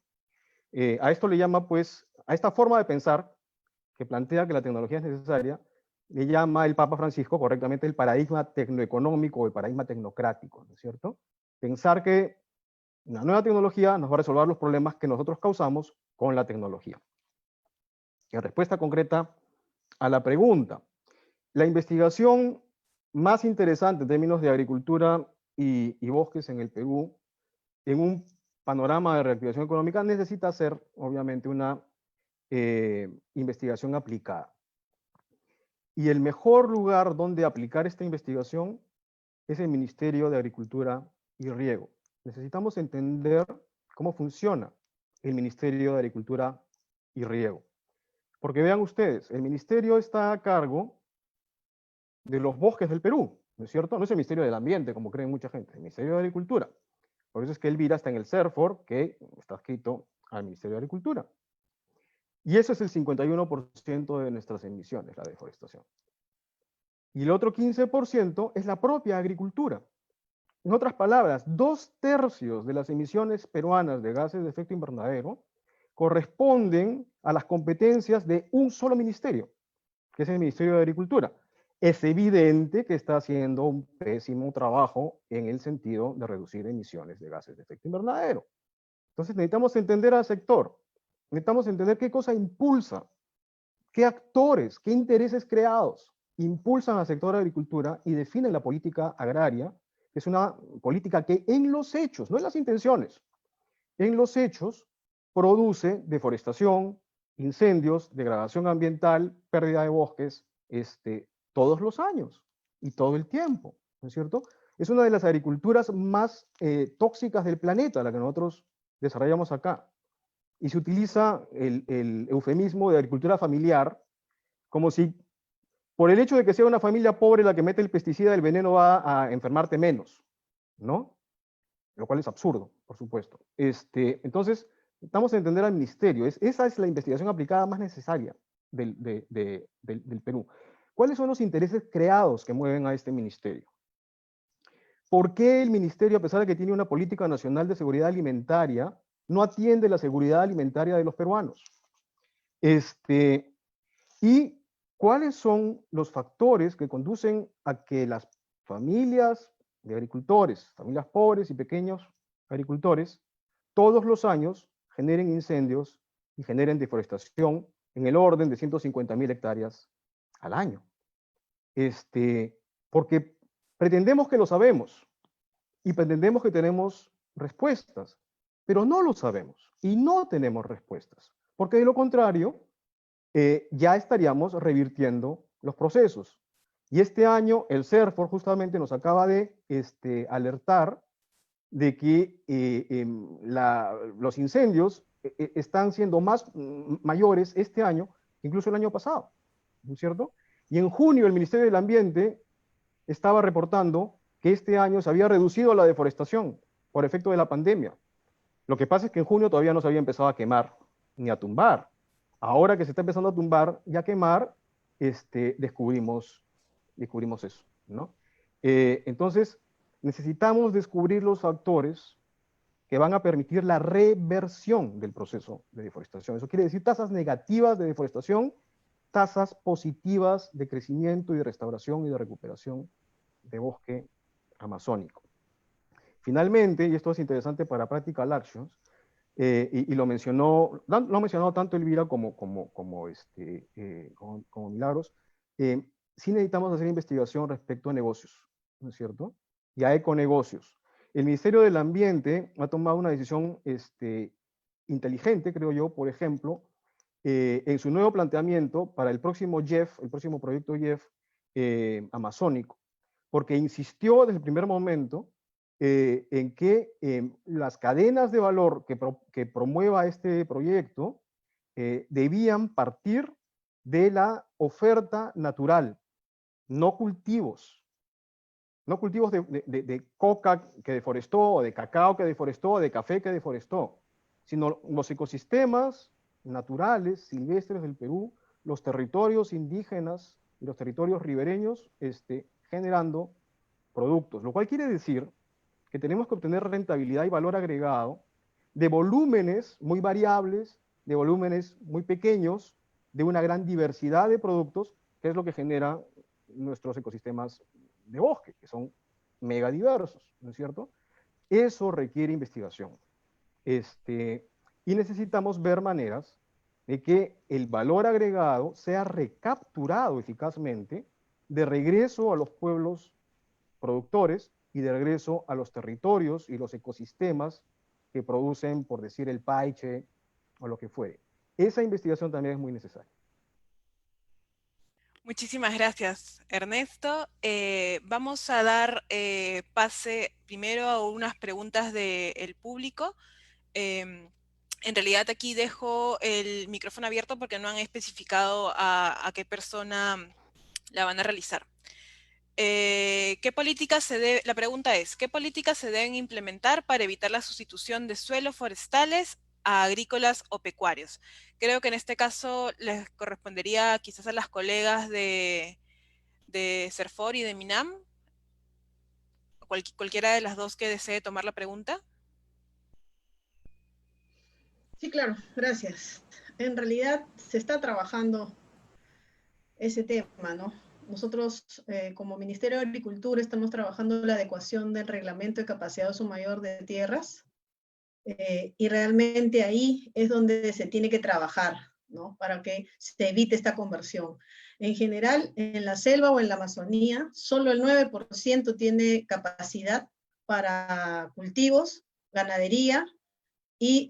A esto le llama, pues, a esta forma de pensar que plantea que la tecnología es necesaria, le llama el Papa Francisco correctamente el paradigma tecnoeconómico o el paradigma tecnocrático, ¿no es cierto? Pensar que una nueva tecnología nos va a resolver los problemas que nosotros causamos con la tecnología. En respuesta concreta a la pregunta, la investigación más interesante en términos de agricultura y bosques en el Perú, en un panorama de reactivación económica, necesita ser, obviamente, una investigación aplicada. Y el mejor lugar donde aplicar esta investigación es el Ministerio de Agricultura y Riego. Necesitamos entender cómo funciona el Ministerio de Agricultura y Riego. Porque vean ustedes, el ministerio está a cargo de los bosques del Perú, ¿no es cierto? No es el Ministerio del Ambiente, como creen mucha gente, es el Ministerio de Agricultura. Por eso es que Elvira está en el CERFOR, que está adscrito al Ministerio de Agricultura. Y eso es el 51% de nuestras emisiones, la deforestación. Y el otro 15% es la propia agricultura. En otras palabras, 2/3 de las emisiones peruanas de gases de efecto invernadero corresponden a las competencias de un solo ministerio, que es el Ministerio de Agricultura. es evidente que está haciendo un pésimo trabajo en el sentido de reducir emisiones de gases de efecto invernadero. Entonces necesitamos entender al sector, necesitamos entender qué cosa impulsa, qué actores, qué intereses creados impulsan al sector de agricultura y definen la política agraria, que es una política que en los hechos, no en las intenciones, en los hechos produce deforestación, incendios, degradación ambiental, pérdida de bosques, todos los años y todo el tiempo, ¿no es cierto? Es una de las agriculturas más tóxicas del planeta, la que nosotros desarrollamos acá. Y se utiliza el eufemismo de agricultura familiar como si por el hecho de que sea una familia pobre la que mete el pesticida, el veneno va a enfermarte menos, ¿no? Lo cual es absurdo, por supuesto. Entonces, estamos a entender al ministerio. Esa es la investigación aplicada más necesaria del Perú. ¿Cuáles son los intereses creados que mueven a este ministerio? ¿Por qué el ministerio, a pesar de que tiene una política nacional de seguridad alimentaria, no atiende la seguridad alimentaria de los peruanos? ¿Y cuáles son los factores que conducen a que las familias de agricultores, familias pobres y pequeños agricultores, todos los años generen incendios y generen deforestación en el orden de 150.000 hectáreas al año? Porque pretendemos que lo sabemos y pretendemos que tenemos respuestas, pero no lo sabemos y no tenemos respuestas, porque de lo contrario, ya estaríamos revirtiendo los procesos. Y este año el CERFOR justamente nos acaba de alertar de que los incendios están siendo mayores este año que incluso el año pasado, ¿no es cierto? Y en junio el Ministerio del Ambiente estaba reportando que este año se había reducido la deforestación por efecto de la pandemia. Lo que pasa es que en junio todavía no se había empezado a quemar ni a tumbar. Ahora que se está empezando a tumbar y a quemar, descubrimos eso, ¿no? Entonces, necesitamos descubrir los factores que van a permitir la reversión del proceso de deforestación. Eso quiere decir tasas negativas de deforestación, tasas positivas de crecimiento y de restauración y de recuperación de bosque amazónico. Finalmente, y esto es interesante para Practical Actions, y lo ha mencionado tanto Elvira como Milagros, sí necesitamos hacer investigación respecto a negocios, ¿no es cierto? Y a econegocios. El Ministerio del Ambiente ha tomado una decisión inteligente, creo yo, por ejemplo, en su nuevo planteamiento para el próximo JEF, el próximo proyecto JEF amazónico, porque insistió desde el primer momento en que las cadenas de valor que promueva este proyecto debían partir de la oferta natural, no cultivos de coca que deforestó, o de cacao que deforestó, o de café que deforestó, sino los ecosistemas naturales, silvestres del Perú, los territorios indígenas y los territorios ribereños generando productos, lo cual quiere decir que tenemos que obtener rentabilidad y valor agregado de volúmenes muy variables, de volúmenes muy pequeños, de una gran diversidad de productos, que es lo que genera nuestros ecosistemas de bosque, que son mega diversos, ¿no es cierto? Eso requiere investigación. Y necesitamos ver maneras de que el valor agregado sea recapturado eficazmente de regreso a los pueblos productores y de regreso a los territorios y los ecosistemas que producen, por decir, el paiche o lo que fuere. Esa investigación también es muy necesaria. Muchísimas gracias, Ernesto. Vamos a dar pase primero a unas preguntas del público. En realidad aquí dejo el micrófono abierto porque no han especificado a qué persona la van a realizar. La pregunta es, ¿qué políticas se deben implementar para evitar la sustitución de suelos forestales a agrícolas o pecuarios? Creo que en este caso les correspondería quizás a las colegas de CERFOR y de MINAM, cualquiera de las dos que desee tomar la pregunta. Sí, claro, gracias. En realidad se está trabajando ese tema, ¿no? nosotros como Ministerio de Agricultura estamos trabajando la adecuación del reglamento de capacidad de uso mayor de tierras, y realmente ahí es donde se tiene que trabajar, ¿no? Para que se evite esta conversión. En general, en la selva o en la Amazonía, solo el 9% tiene capacidad para cultivos, ganadería y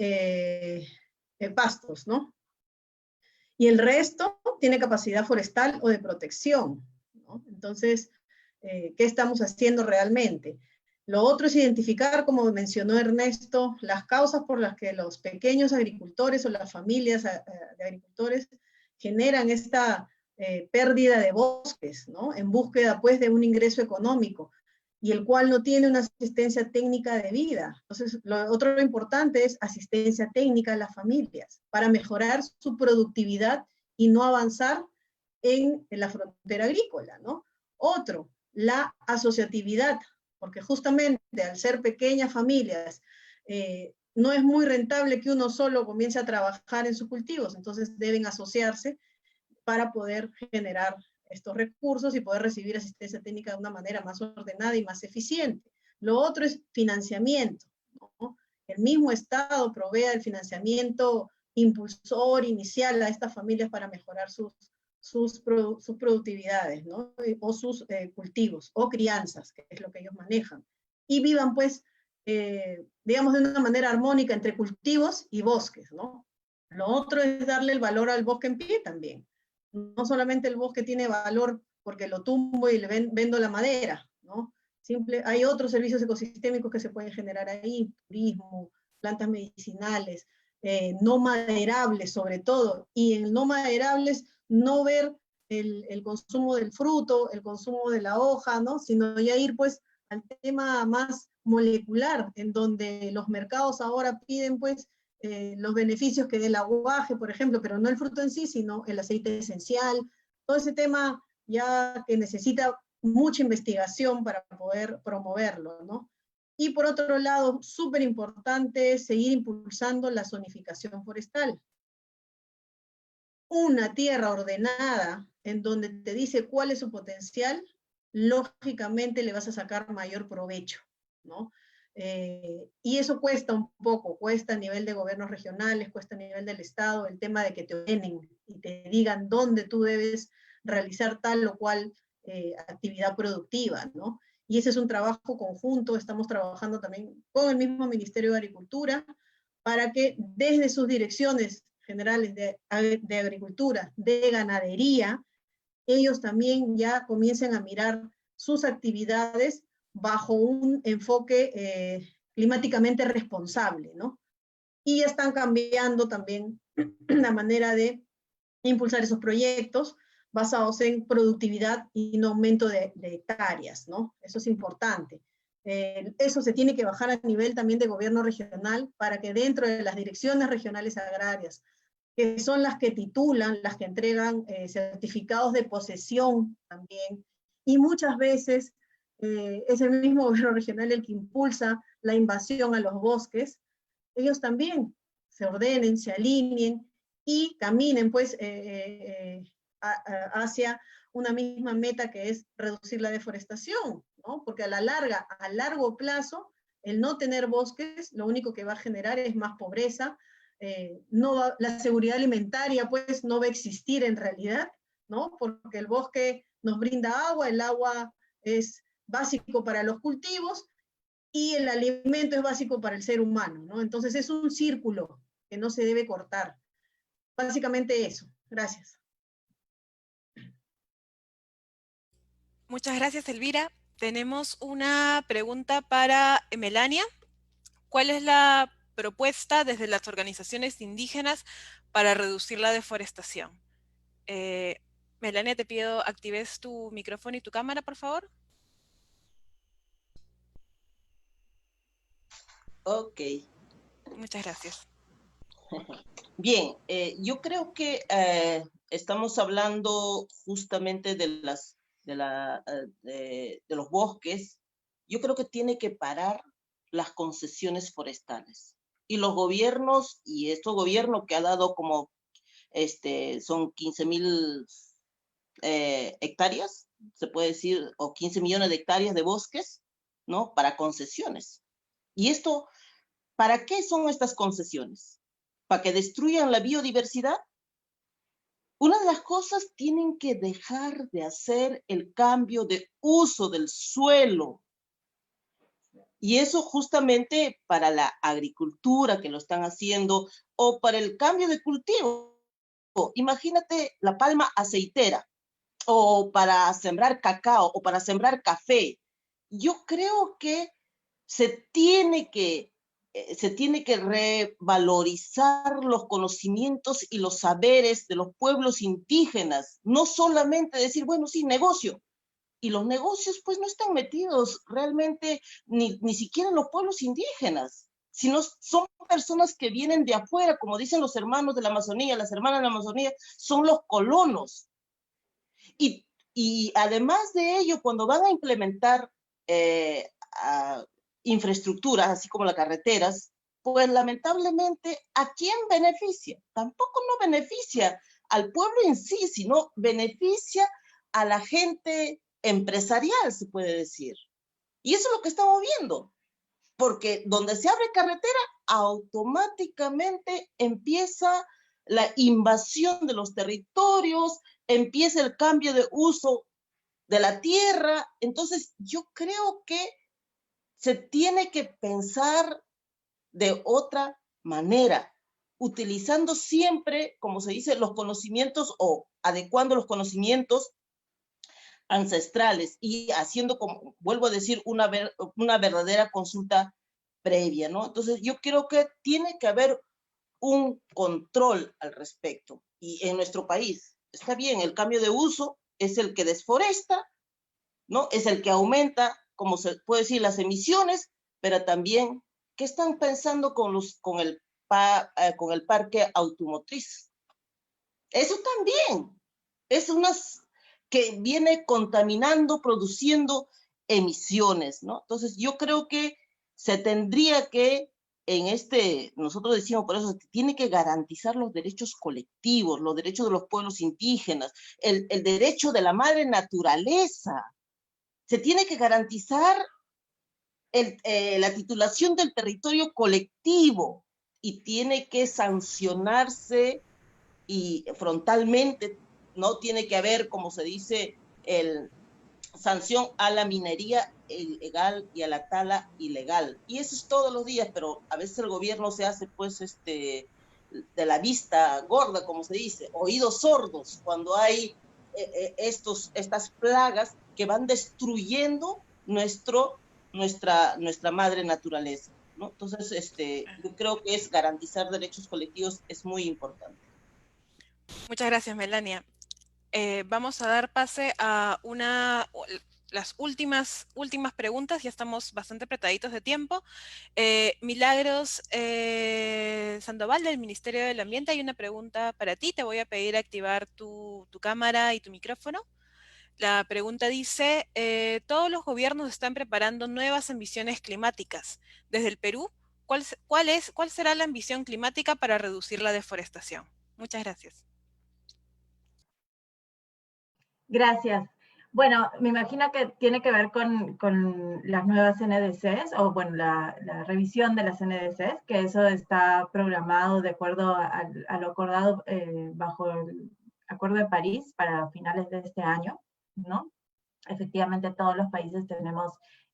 pastos, ¿no? Y el resto tiene capacidad forestal o de protección, ¿no? Entonces, ¿qué estamos haciendo realmente? Lo otro es identificar, como mencionó Ernesto, las causas por las que los pequeños agricultores o las familias de agricultores generan esta pérdida de bosques, ¿no? En búsqueda, pues, de un ingreso económico, y el cual no tiene una asistencia técnica debida. Entonces, lo otro importante es asistencia técnica a las familias para mejorar su productividad y no avanzar en la frontera agrícola, ¿no? Otro, la asociatividad, porque justamente al ser pequeñas familias, no es muy rentable que uno solo comience a trabajar en sus cultivos, entonces deben asociarse para poder generar estos recursos y poder recibir asistencia técnica de una manera más ordenada y más eficiente. Lo otro es financiamiento, ¿no? El mismo Estado provea el financiamiento impulsor inicial a estas familias para mejorar sus productividades, ¿no? O sus cultivos o crianzas, que es lo que ellos manejan. Y vivan, pues, digamos, de una manera armónica entre cultivos y bosques, ¿no? Lo otro es darle el valor al bosque en pie también. No solamente el bosque tiene valor porque lo tumbo y le vendo la madera, ¿no? Hay otros servicios ecosistémicos que se pueden generar ahí, turismo, plantas medicinales, no maderables sobre todo, y en no maderables no ver el consumo del fruto, el consumo de la hoja, ¿no? Sino ya ir pues al tema más molecular, en donde los mercados ahora piden pues los beneficios que dé el aguaje, por ejemplo, pero no el fruto en sí, sino el aceite esencial, todo ese tema ya que necesita mucha investigación para poder promoverlo, ¿no? Y por otro lado, súper importante seguir impulsando la zonificación forestal. Una tierra ordenada en donde te dice cuál es su potencial, lógicamente le vas a sacar mayor provecho, ¿no? Y eso cuesta un poco, cuesta a nivel de gobiernos regionales, cuesta a nivel del Estado, el tema de que te ordenen y te digan dónde tú debes realizar tal o cual actividad productiva, ¿no? Y ese es un trabajo conjunto, estamos trabajando también con el mismo Ministerio de Agricultura para que desde sus direcciones generales de agricultura, de ganadería, ellos también ya comiencen a mirar sus actividades bajo un enfoque climáticamente responsable, ¿no? Y están cambiando también la manera de impulsar esos proyectos basados en productividad y no aumento de hectáreas, ¿no? Eso es importante. Eso se tiene que bajar a nivel también de gobierno regional para que dentro de las direcciones regionales agrarias, que son las que titulan, las que entregan certificados de posesión también, y muchas veces es el mismo gobierno regional el que impulsa la invasión a los bosques, ellos también se ordenen, se alineen y caminen pues hacia una misma meta que es reducir la deforestación, ¿no? Porque a la larga, a largo plazo, el no tener bosques lo único que va a generar es más pobreza, la seguridad alimentaria pues no va a existir en realidad, ¿no? Porque el bosque nos brinda agua, el agua es básico para los cultivos y el alimento es básico para el ser humano, ¿no? Entonces es un círculo que no se debe cortar. Básicamente eso. Gracias. Muchas gracias, Elvira. Tenemos una pregunta para Melania. ¿Cuál es la propuesta desde las organizaciones indígenas para reducir la deforestación? Melania, te pido actives tu micrófono y tu cámara, por favor. Ok. Muchas gracias. Bien, yo creo que estamos hablando justamente de los bosques. Yo creo que tiene que parar las concesiones forestales. Y los gobiernos, y este gobierno que ha dado como, son 15,000 hectáreas se puede decir, o 15 millones de hectáreas de bosques, ¿no? Para concesiones. Y esto, ¿para qué son estas concesiones? ¿Para que destruyan la biodiversidad? Una de las cosas, tienen que dejar de hacer el cambio de uso del suelo. Y eso justamente para la agricultura que lo están haciendo, o para el cambio de cultivo. Imagínate la palma aceitera, o para sembrar cacao, o para sembrar café. Yo creo que se tiene que revalorizar los conocimientos y los saberes de los pueblos indígenas, no solamente decir, bueno, sí, negocio. Y los negocios pues no están metidos realmente ni siquiera en los pueblos indígenas, sino son personas que vienen de afuera, como dicen los hermanos de la Amazonía, las hermanas de la Amazonía, son los colonos. Y además de ello, cuando van a implementar infraestructuras, así como las carreteras, pues lamentablemente, ¿a quién beneficia? Tampoco no beneficia al pueblo en sí, sino beneficia a la gente empresarial, se puede decir. Y eso es lo que estamos viendo, porque donde se abre carretera, automáticamente empieza la invasión de los territorios, empieza el cambio de uso de la tierra. Entonces, yo creo que se tiene que pensar de otra manera, utilizando siempre, como se dice, los conocimientos o adecuando los conocimientos ancestrales y haciendo, como vuelvo a decir, una verdadera consulta previa, ¿no? Entonces, yo creo que tiene que haber un control al respecto. Y en nuestro país, está bien, el cambio de uso es el que desforesta, ¿no? Es el que aumenta, como se puede decir, las emisiones, pero también, ¿qué están pensando con el parque automotriz? Eso también es unas que viene contaminando, produciendo emisiones, ¿no? Entonces, yo creo que se tendría que, nosotros decimos, por eso, se tiene que garantizar los derechos colectivos, los derechos de los pueblos indígenas, el derecho de la madre naturaleza. Se tiene que garantizar la titulación del territorio colectivo y tiene que sancionarse y frontalmente, no tiene que haber, como se dice, sanción a la minería ilegal y a la tala ilegal. Y eso es todos los días, pero a veces el gobierno se hace, pues, de la vista gorda, como se dice, oídos sordos, cuando hay estas plagas que van destruyendo nuestra madre naturaleza, ¿no? Entonces, yo creo que garantizar derechos colectivos es muy importante. Muchas gracias, Melania. Vamos a dar pase a las últimas preguntas, ya estamos bastante apretaditos de tiempo. Milagros Sandoval, del Ministerio del Ambiente, hay una pregunta para ti. Te voy a pedir activar tu cámara y tu micrófono. La pregunta dice, todos los gobiernos están preparando nuevas ambiciones climáticas. Desde el Perú, ¿cuál será la ambición climática para reducir la deforestación? Muchas gracias. Gracias. Bueno, me imagino que tiene que ver con las nuevas NDCs, o bueno, la revisión de las NDCs, que eso está programado de acuerdo a lo acordado bajo el Acuerdo de París para finales de este año, ¿no? Efectivamente, todos los países tenemos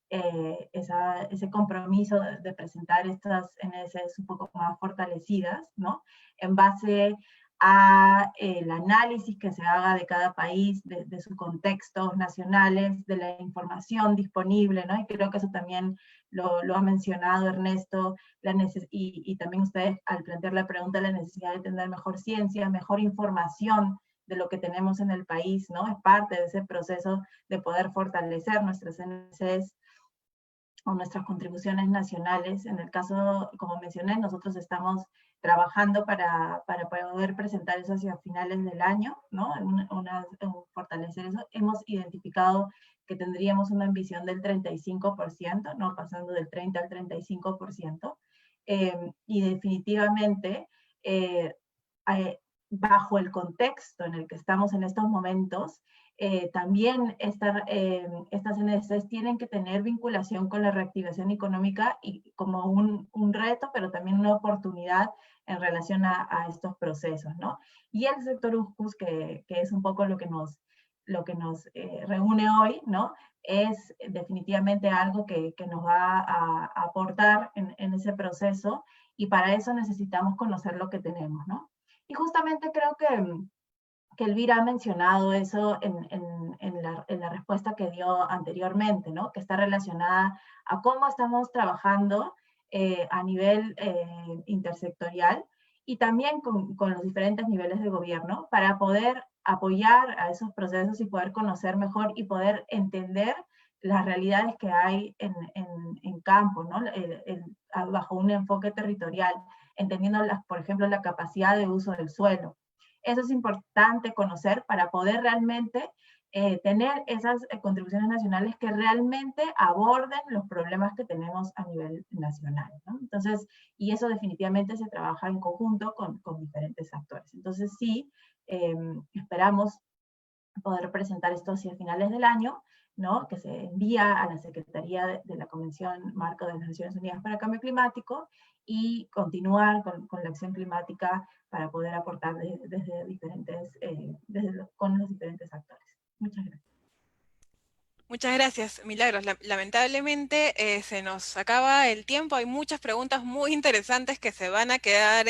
ese compromiso de presentar estas NDCs un poco más fortalecidas, ¿no? En base a el análisis que se haga de cada país, de sus contextos nacionales, de la información disponible, ¿no? Y creo que eso también lo ha mencionado Ernesto, y también ustedes al plantear la pregunta, la necesidad de tener mejor ciencia, mejor información de lo que tenemos en el país, ¿no? Es parte de ese proceso de poder fortalecer nuestras NDCs o nuestras contribuciones nacionales. En el caso, como mencioné, nosotros estamos trabajando para poder presentar eso hacia finales del año, ¿no? Fortalecer eso. Hemos identificado que tendríamos una ambición del 35%, ¿no? Pasando del 30 al 35%. Y definitivamente, bajo el contexto en el que estamos en estos momentos, también estas NDCs tienen que tener vinculación con la reactivación económica y como un reto, pero también una oportunidad en relación a estos procesos, ¿no? Y el sector USCUS, que es un poco lo que nos reúne hoy, ¿no? Es definitivamente algo que nos va a aportar en ese proceso, y para eso necesitamos conocer lo que tenemos, ¿no? Y justamente creo que Elvira ha mencionado eso en la respuesta que dio anteriormente, ¿no? Que está relacionada a cómo estamos trabajando a nivel intersectorial y también con los diferentes niveles de gobierno para poder apoyar a esos procesos y poder conocer mejor y poder entender las realidades que hay en campo, ¿no? Bajo un enfoque territorial, entendiendo, por ejemplo, la capacidad de uso del suelo. Eso es importante conocer para poder realmente tener esas contribuciones nacionales que realmente aborden los problemas que tenemos a nivel nacional, ¿no? Entonces, y eso definitivamente se trabaja en conjunto con diferentes actores. Entonces, sí, esperamos poder presentar esto hacia finales del año, ¿no? Que se envía a la Secretaría de la Convención Marco de las Naciones Unidas para el Cambio Climático y continuar con la acción climática para poder aportar desde diferentes, con los diferentes actores. Muchas gracias. Muchas gracias, Milagros. Lamentablemente se nos acaba el tiempo. Hay muchas preguntas muy interesantes que se van a quedar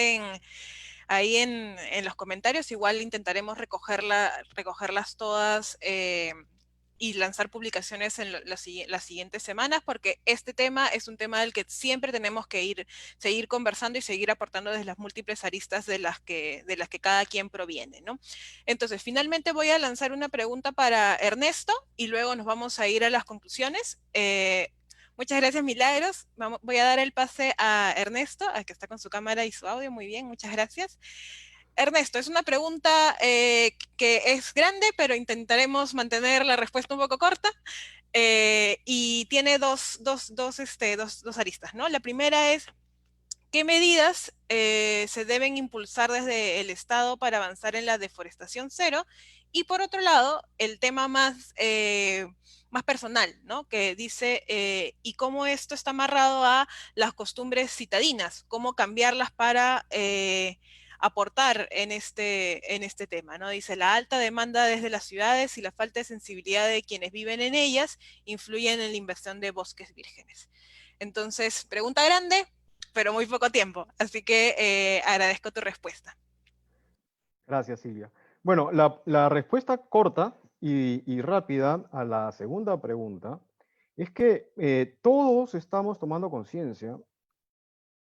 ahí en los comentarios. Igual intentaremos recogerlas todas y lanzar publicaciones en las siguientes semanas, porque este tema es un tema del que siempre tenemos que seguir conversando y seguir aportando desde las múltiples aristas de las que cada quien proviene, ¿no? Entonces, finalmente voy a lanzar una pregunta para Ernesto y luego nos vamos a ir a las conclusiones. Muchas gracias, Milagros. Voy a dar el pase a Ernesto, a que está con su cámara y su audio. Muy bien, muchas gracias. Ernesto, es una pregunta que es grande, pero intentaremos mantener la respuesta un poco corta. Y tiene dos aristas, ¿no? La primera es, ¿qué medidas se deben impulsar desde el Estado para avanzar en la deforestación cero? Y por otro lado, el tema más personal, ¿no? Que dice, ¿y cómo esto está amarrado a las costumbres citadinas? ¿Cómo cambiarlas para aportar en este tema, ¿no? Dice, la alta demanda desde las ciudades y la falta de sensibilidad de quienes viven en ellas influyen en la inversión de bosques vírgenes. Entonces, pregunta grande, pero muy poco tiempo, así que agradezco tu respuesta. Gracias, Silvia. Bueno, la respuesta corta y rápida a la segunda pregunta es que todos estamos tomando conciencia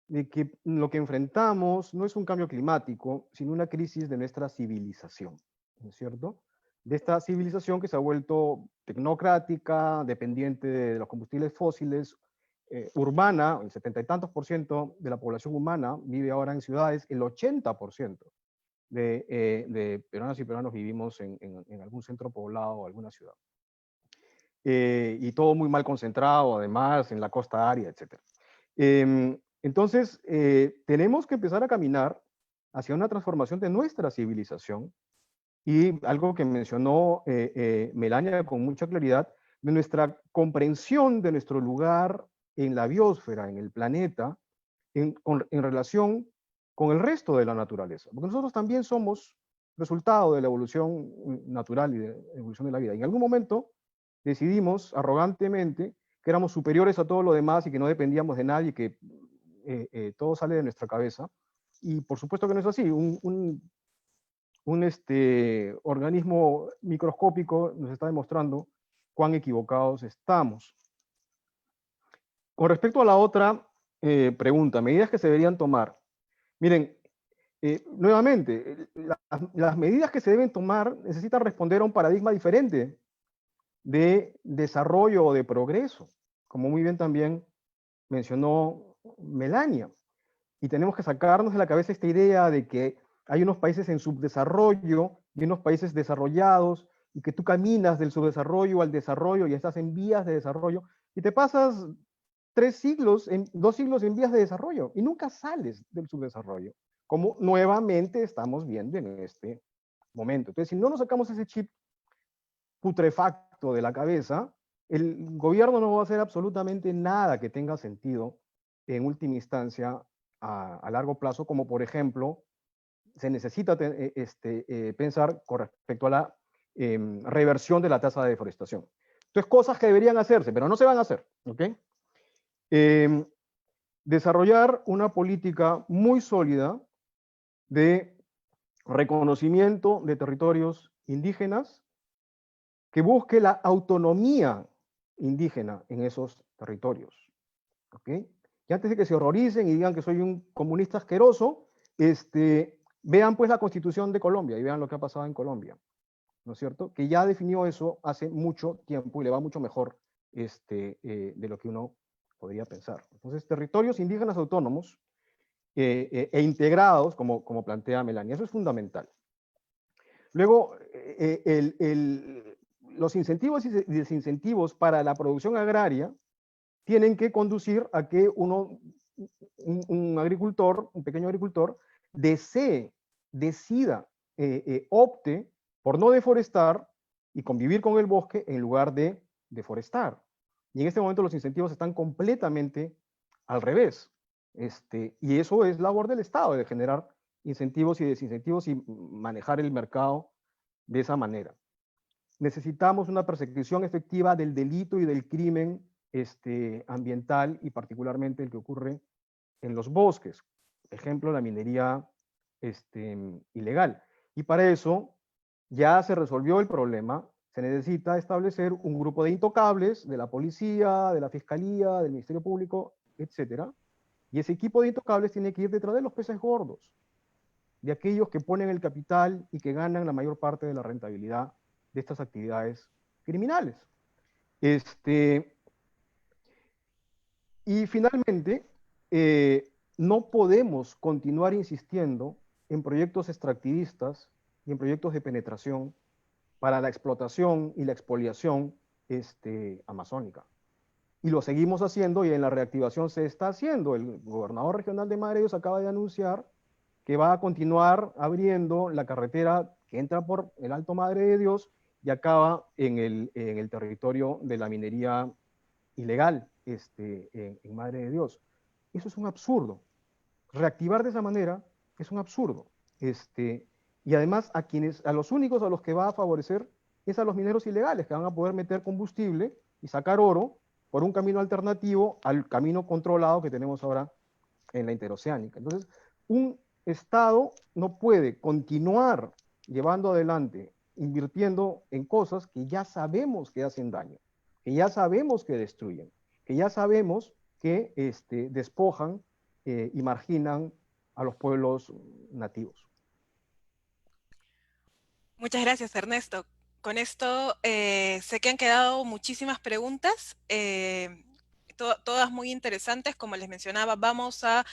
de que lo que enfrentamos no es un cambio climático, sino una crisis de nuestra civilización, ¿no es cierto? De esta civilización que se ha vuelto tecnocrática, dependiente de los combustibles fósiles, urbana, el 70 y tantos % de la población humana vive ahora en ciudades, el 80% de peruanas y peruanos vivimos en algún centro poblado o alguna ciudad. Y todo muy mal concentrado, además, en la costa árida, etc. Entonces, tenemos que empezar a caminar hacia una transformación de nuestra civilización, y algo que mencionó Melania con mucha claridad, de nuestra comprensión de nuestro lugar en la biosfera, en el planeta, en relación con el resto de la naturaleza. Porque nosotros también somos resultado de la evolución natural y de la evolución de la vida. Y en algún momento decidimos arrogantemente que éramos superiores a todo lo demás y que no dependíamos de nadie, que todo sale de nuestra cabeza. Y por supuesto que no es así. Un organismo microscópico nos está demostrando cuán equivocados estamos. Con respecto a la otra pregunta, medidas que se deberían tomar. Miren, nuevamente, las medidas que se deben tomar necesitan responder a un paradigma diferente de desarrollo o de progreso, como muy bien también mencionó Melania. Y tenemos que sacarnos de la cabeza esta idea de que hay unos países en subdesarrollo y unos países desarrollados, y que tú caminas del subdesarrollo al desarrollo y estás en vías de desarrollo, y te pasas 2 siglos en vías de desarrollo, y nunca sales del subdesarrollo, como nuevamente estamos viendo en este momento. Entonces, si no nos sacamos ese chip, putrefacto de la cabeza, el gobierno no va a hacer absolutamente nada que tenga sentido en última instancia a largo plazo, como por ejemplo, se necesita pensar con respecto a la reversión de la tasa de deforestación. Entonces, cosas que deberían hacerse, pero no se van a hacer, ¿ok? Desarrollar una política muy sólida de reconocimiento de territorios indígenas que busque la autonomía indígena en esos territorios, ¿ok? Y antes de que se horroricen y digan que soy un comunista asqueroso, vean pues la Constitución de Colombia y vean lo que ha pasado en Colombia, ¿no es cierto? Que ya definió eso hace mucho tiempo y le va mucho mejor de lo que uno podría pensar. Entonces, territorios indígenas autónomos e integrados, como plantea Melania, eso es fundamental. Luego, los incentivos y desincentivos para la producción agraria tienen que conducir a que un agricultor, un pequeño agricultor, decida, opte por no deforestar y convivir con el bosque en lugar de deforestar. Y en este momento los incentivos están completamente al revés. Y eso es labor del Estado, de generar incentivos y desincentivos y manejar el mercado de esa manera. Necesitamos una persecución efectiva del delito y del crimen ambiental y particularmente el que ocurre en los bosques. Ejemplo, la minería ilegal. Y para eso ya se resolvió el problema. Se necesita establecer un grupo de intocables de la policía, de la fiscalía, del Ministerio Público, etcétera. Y ese equipo de intocables tiene que ir detrás de los peces gordos, de aquellos que ponen el capital y que ganan la mayor parte de la rentabilidad de estas actividades criminales. Y finalmente, no podemos continuar insistiendo en proyectos extractivistas y en proyectos de penetración para la explotación y la expoliación amazónica. Y lo seguimos haciendo y en la reactivación se está haciendo. El gobernador regional de Madre de Dios acaba de anunciar que va a continuar abriendo la carretera que entra por el Alto Madre de Dios y acaba en el territorio de la minería ilegal en Madre de Dios. Eso es un absurdo. Reactivar de esa manera es un absurdo. Y además a los únicos a los que va a favorecer es a los mineros ilegales, que van a poder meter combustible y sacar oro por un camino alternativo al camino controlado que tenemos ahora en la interoceánica. Entonces, un Estado no puede continuar llevando adelante, invirtiendo en cosas que ya sabemos que hacen daño, que ya sabemos que destruyen, que ya sabemos que despojan y marginan a los pueblos nativos. Muchas gracias, Ernesto. Con esto sé que han quedado muchísimas preguntas, todas muy interesantes. Como les mencionaba, vamos a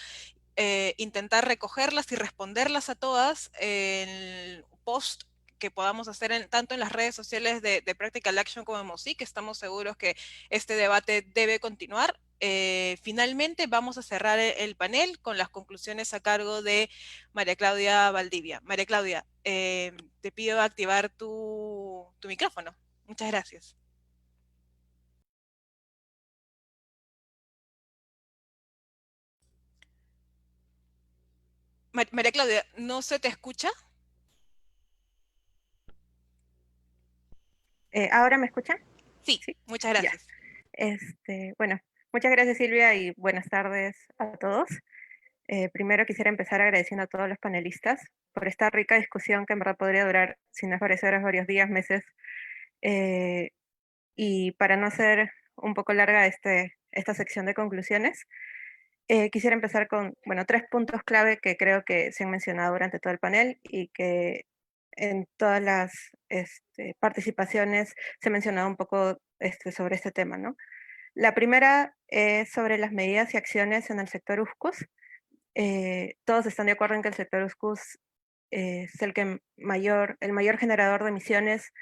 intentar recogerlas y responderlas a todas en el post que podamos hacer tanto en las redes sociales de Practical Action como en MOSIC. Estamos seguros que este debate debe continuar. Finalmente vamos a cerrar el panel con las conclusiones a cargo de María Claudia Valdivia. María Claudia, te pido activar tu micrófono. Muchas gracias. María Claudia, ¿no se te escucha? ¿Ahora me escuchan? Sí, muchas gracias. Bueno, muchas gracias Silvia y buenas tardes a todos. Primero quisiera empezar agradeciendo a todos los panelistas por esta rica discusión que en verdad podría durar, sin no parecer, horas, varios días, meses. Y para no hacer un poco larga esta sección de conclusiones, quisiera empezar con, bueno, 3 puntos clave que creo que se han mencionado durante todo el panel y que en todas las participaciones se ha mencionado un poco sobre este tema, ¿no? La primera es sobre las medidas y acciones en el sector USCUS. Todos están de acuerdo en que el sector USCUS es el mayor generador de emisiones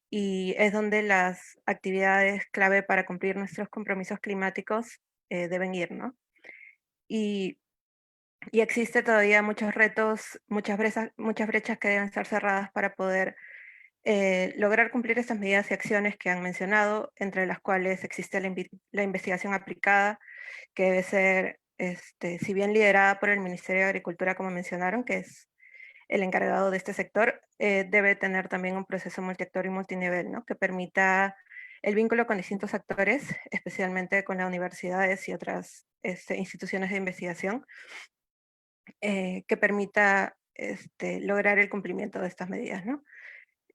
y es donde las actividades clave para cumplir nuestros compromisos climáticos deben ir, ¿no? Y existe todavía muchos retos, muchas brechas que deben ser cerradas para poder lograr cumplir estas medidas y acciones que han mencionado, entre las cuales existe la investigación aplicada, que debe ser, si bien liderada por el Ministerio de Agricultura, como mencionaron, que es el encargado de este sector, debe tener también un proceso multiactor y multinivel, ¿no? Que permita el vínculo con distintos actores, especialmente con las universidades y otras instituciones de investigación, que permita lograr el cumplimiento de estas medidas, ¿no?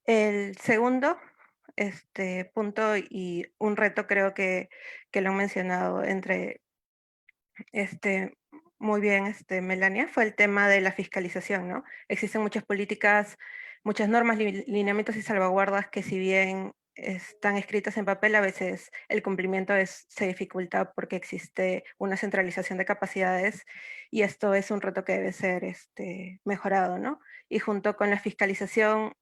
El segundo punto y un reto, creo que lo han mencionado muy bien Melania, fue el tema de la fiscalización, ¿no? Existen muchas políticas, muchas normas, lineamientos y salvaguardas que, si bien están escritas en papel, a veces el cumplimiento se dificulta porque existe una centralización de capacidades, y esto es un reto que debe ser mejorado, ¿no? Y junto con la fiscalización,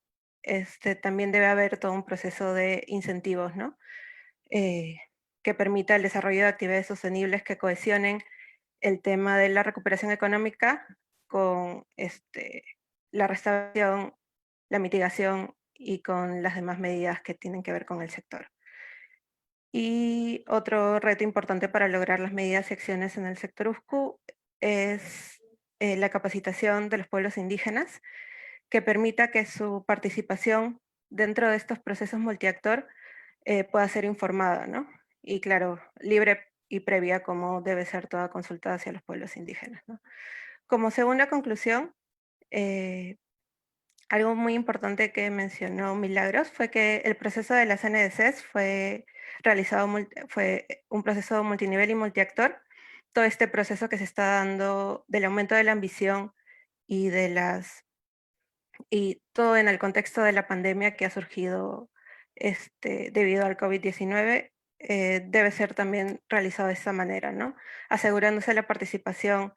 también debe haber todo un proceso de incentivos, ¿no? Que permita el desarrollo de actividades sostenibles que cohesionen el tema de la recuperación económica con la restauración, la mitigación y con las demás medidas que tienen que ver con el sector. Y otro reto importante para lograr las medidas y acciones en el sector USCU es la capacitación de los pueblos indígenas, que permita que su participación dentro de estos procesos multiactor pueda ser informada, ¿no? Y claro, libre y previa, como debe ser toda consulta hacia los pueblos indígenas, ¿no? Como segunda conclusión, algo muy importante que mencionó Milagros fue que el proceso de las NDCs fue un proceso multinivel y multiactor. Todo este proceso que se está dando del aumento de la ambición y y todo en el contexto de la pandemia que ha surgido debido al COVID-19, debe ser también realizado de esta manera, ¿no? Asegurándose la participación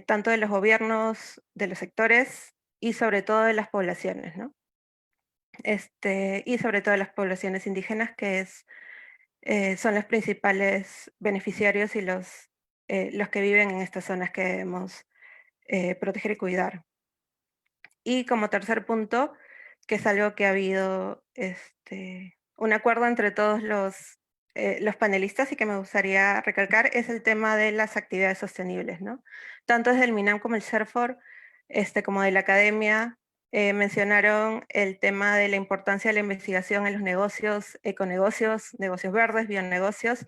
tanto de los gobiernos, de los sectores y sobre todo de las poblaciones, ¿no? Y sobre todo de las poblaciones indígenas, que son los principales beneficiarios y los que viven en estas zonas que debemos proteger y cuidar. Y como tercer punto, que es algo que ha habido un acuerdo entre todos los panelistas y que me gustaría recalcar, es el tema de las actividades sostenibles, ¿no? Tanto desde el MINAM como el CERFOR, como de la academia, mencionaron el tema de la importancia de la investigación en los negocios, econegocios, negocios verdes, bionegocios,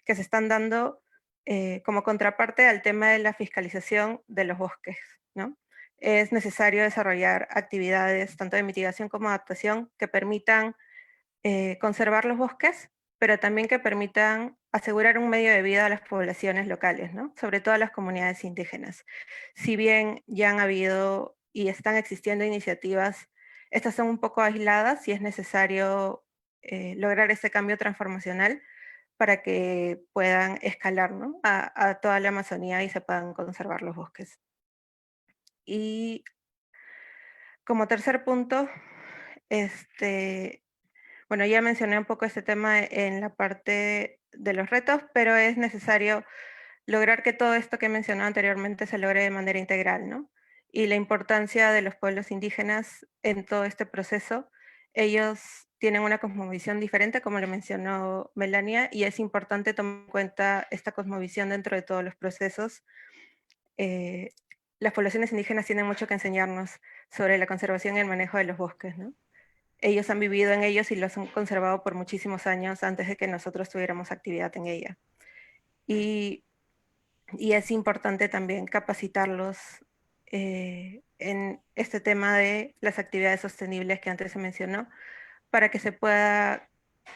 que se están dando como contraparte al tema de la fiscalización de los bosques, ¿no? Es necesario desarrollar actividades tanto de mitigación como adaptación que permitan conservar los bosques, pero también que permitan asegurar un medio de vida a las poblaciones locales, ¿no? Sobre todo a las comunidades indígenas. Si bien ya han habido y están existiendo iniciativas, estas son un poco aisladas y es necesario lograr este cambio transformacional para que puedan escalar, ¿no? a toda la Amazonía y se puedan conservar los bosques. Y como tercer punto, bueno, ya mencioné un poco este tema en la parte de los retos, pero es necesario lograr que todo esto que he mencionado anteriormente se logre de manera integral, ¿no? Y la importancia de los pueblos indígenas en todo este proceso. Ellos tienen una cosmovisión diferente, como lo mencionó Melania, y es importante tomar en cuenta esta cosmovisión dentro de todos los procesos. Las poblaciones indígenas tienen mucho que enseñarnos sobre la conservación y el manejo de los bosques, ¿no? Ellos han vivido en ellos y los han conservado por muchísimos años antes de que nosotros tuviéramos actividad en ella. Y es importante también capacitarlos en este tema de las actividades sostenibles que antes se mencionó, para que se pueda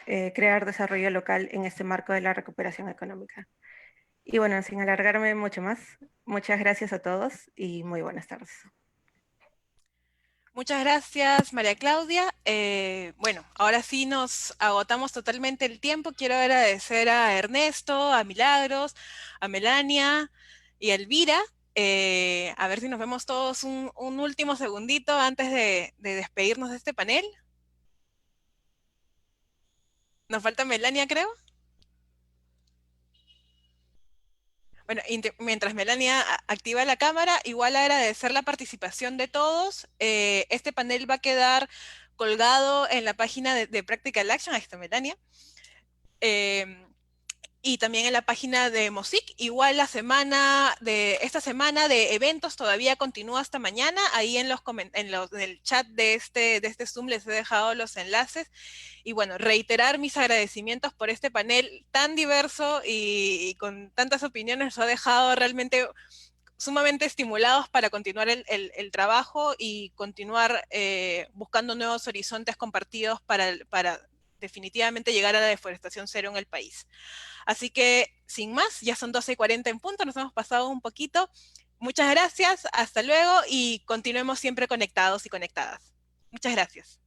crear desarrollo local en este marco de la recuperación económica. Y bueno, sin alargarme mucho más, muchas gracias a todos y muy buenas tardes. Muchas gracias, María Claudia. Bueno, ahora sí nos agotamos totalmente el tiempo. Quiero agradecer a Ernesto, a Milagros, a Melania y a Elvira. A ver si nos vemos todos un último segundito antes de despedirnos de este panel. Nos falta Melania, creo. Bueno, mientras Melania activa la cámara, igual agradecer la participación de todos. Este panel va a quedar colgado en la página de Practical Action, ahí está Melania, y también en la página de MOSIC. Igual esta semana de eventos todavía continúa hasta mañana. Ahí en el chat de este Zoom les he dejado los enlaces. Y bueno, reiterar mis agradecimientos por este panel tan diverso y con tantas opiniones. Nos ha dejado realmente sumamente estimulados para continuar el trabajo y continuar buscando nuevos horizontes compartidos para definitivamente llegar a la deforestación cero en el país. Así que, sin más, ya son 12:40 en punto, nos hemos pasado un poquito. Muchas gracias, hasta luego y continuemos siempre conectados y conectadas. Muchas gracias.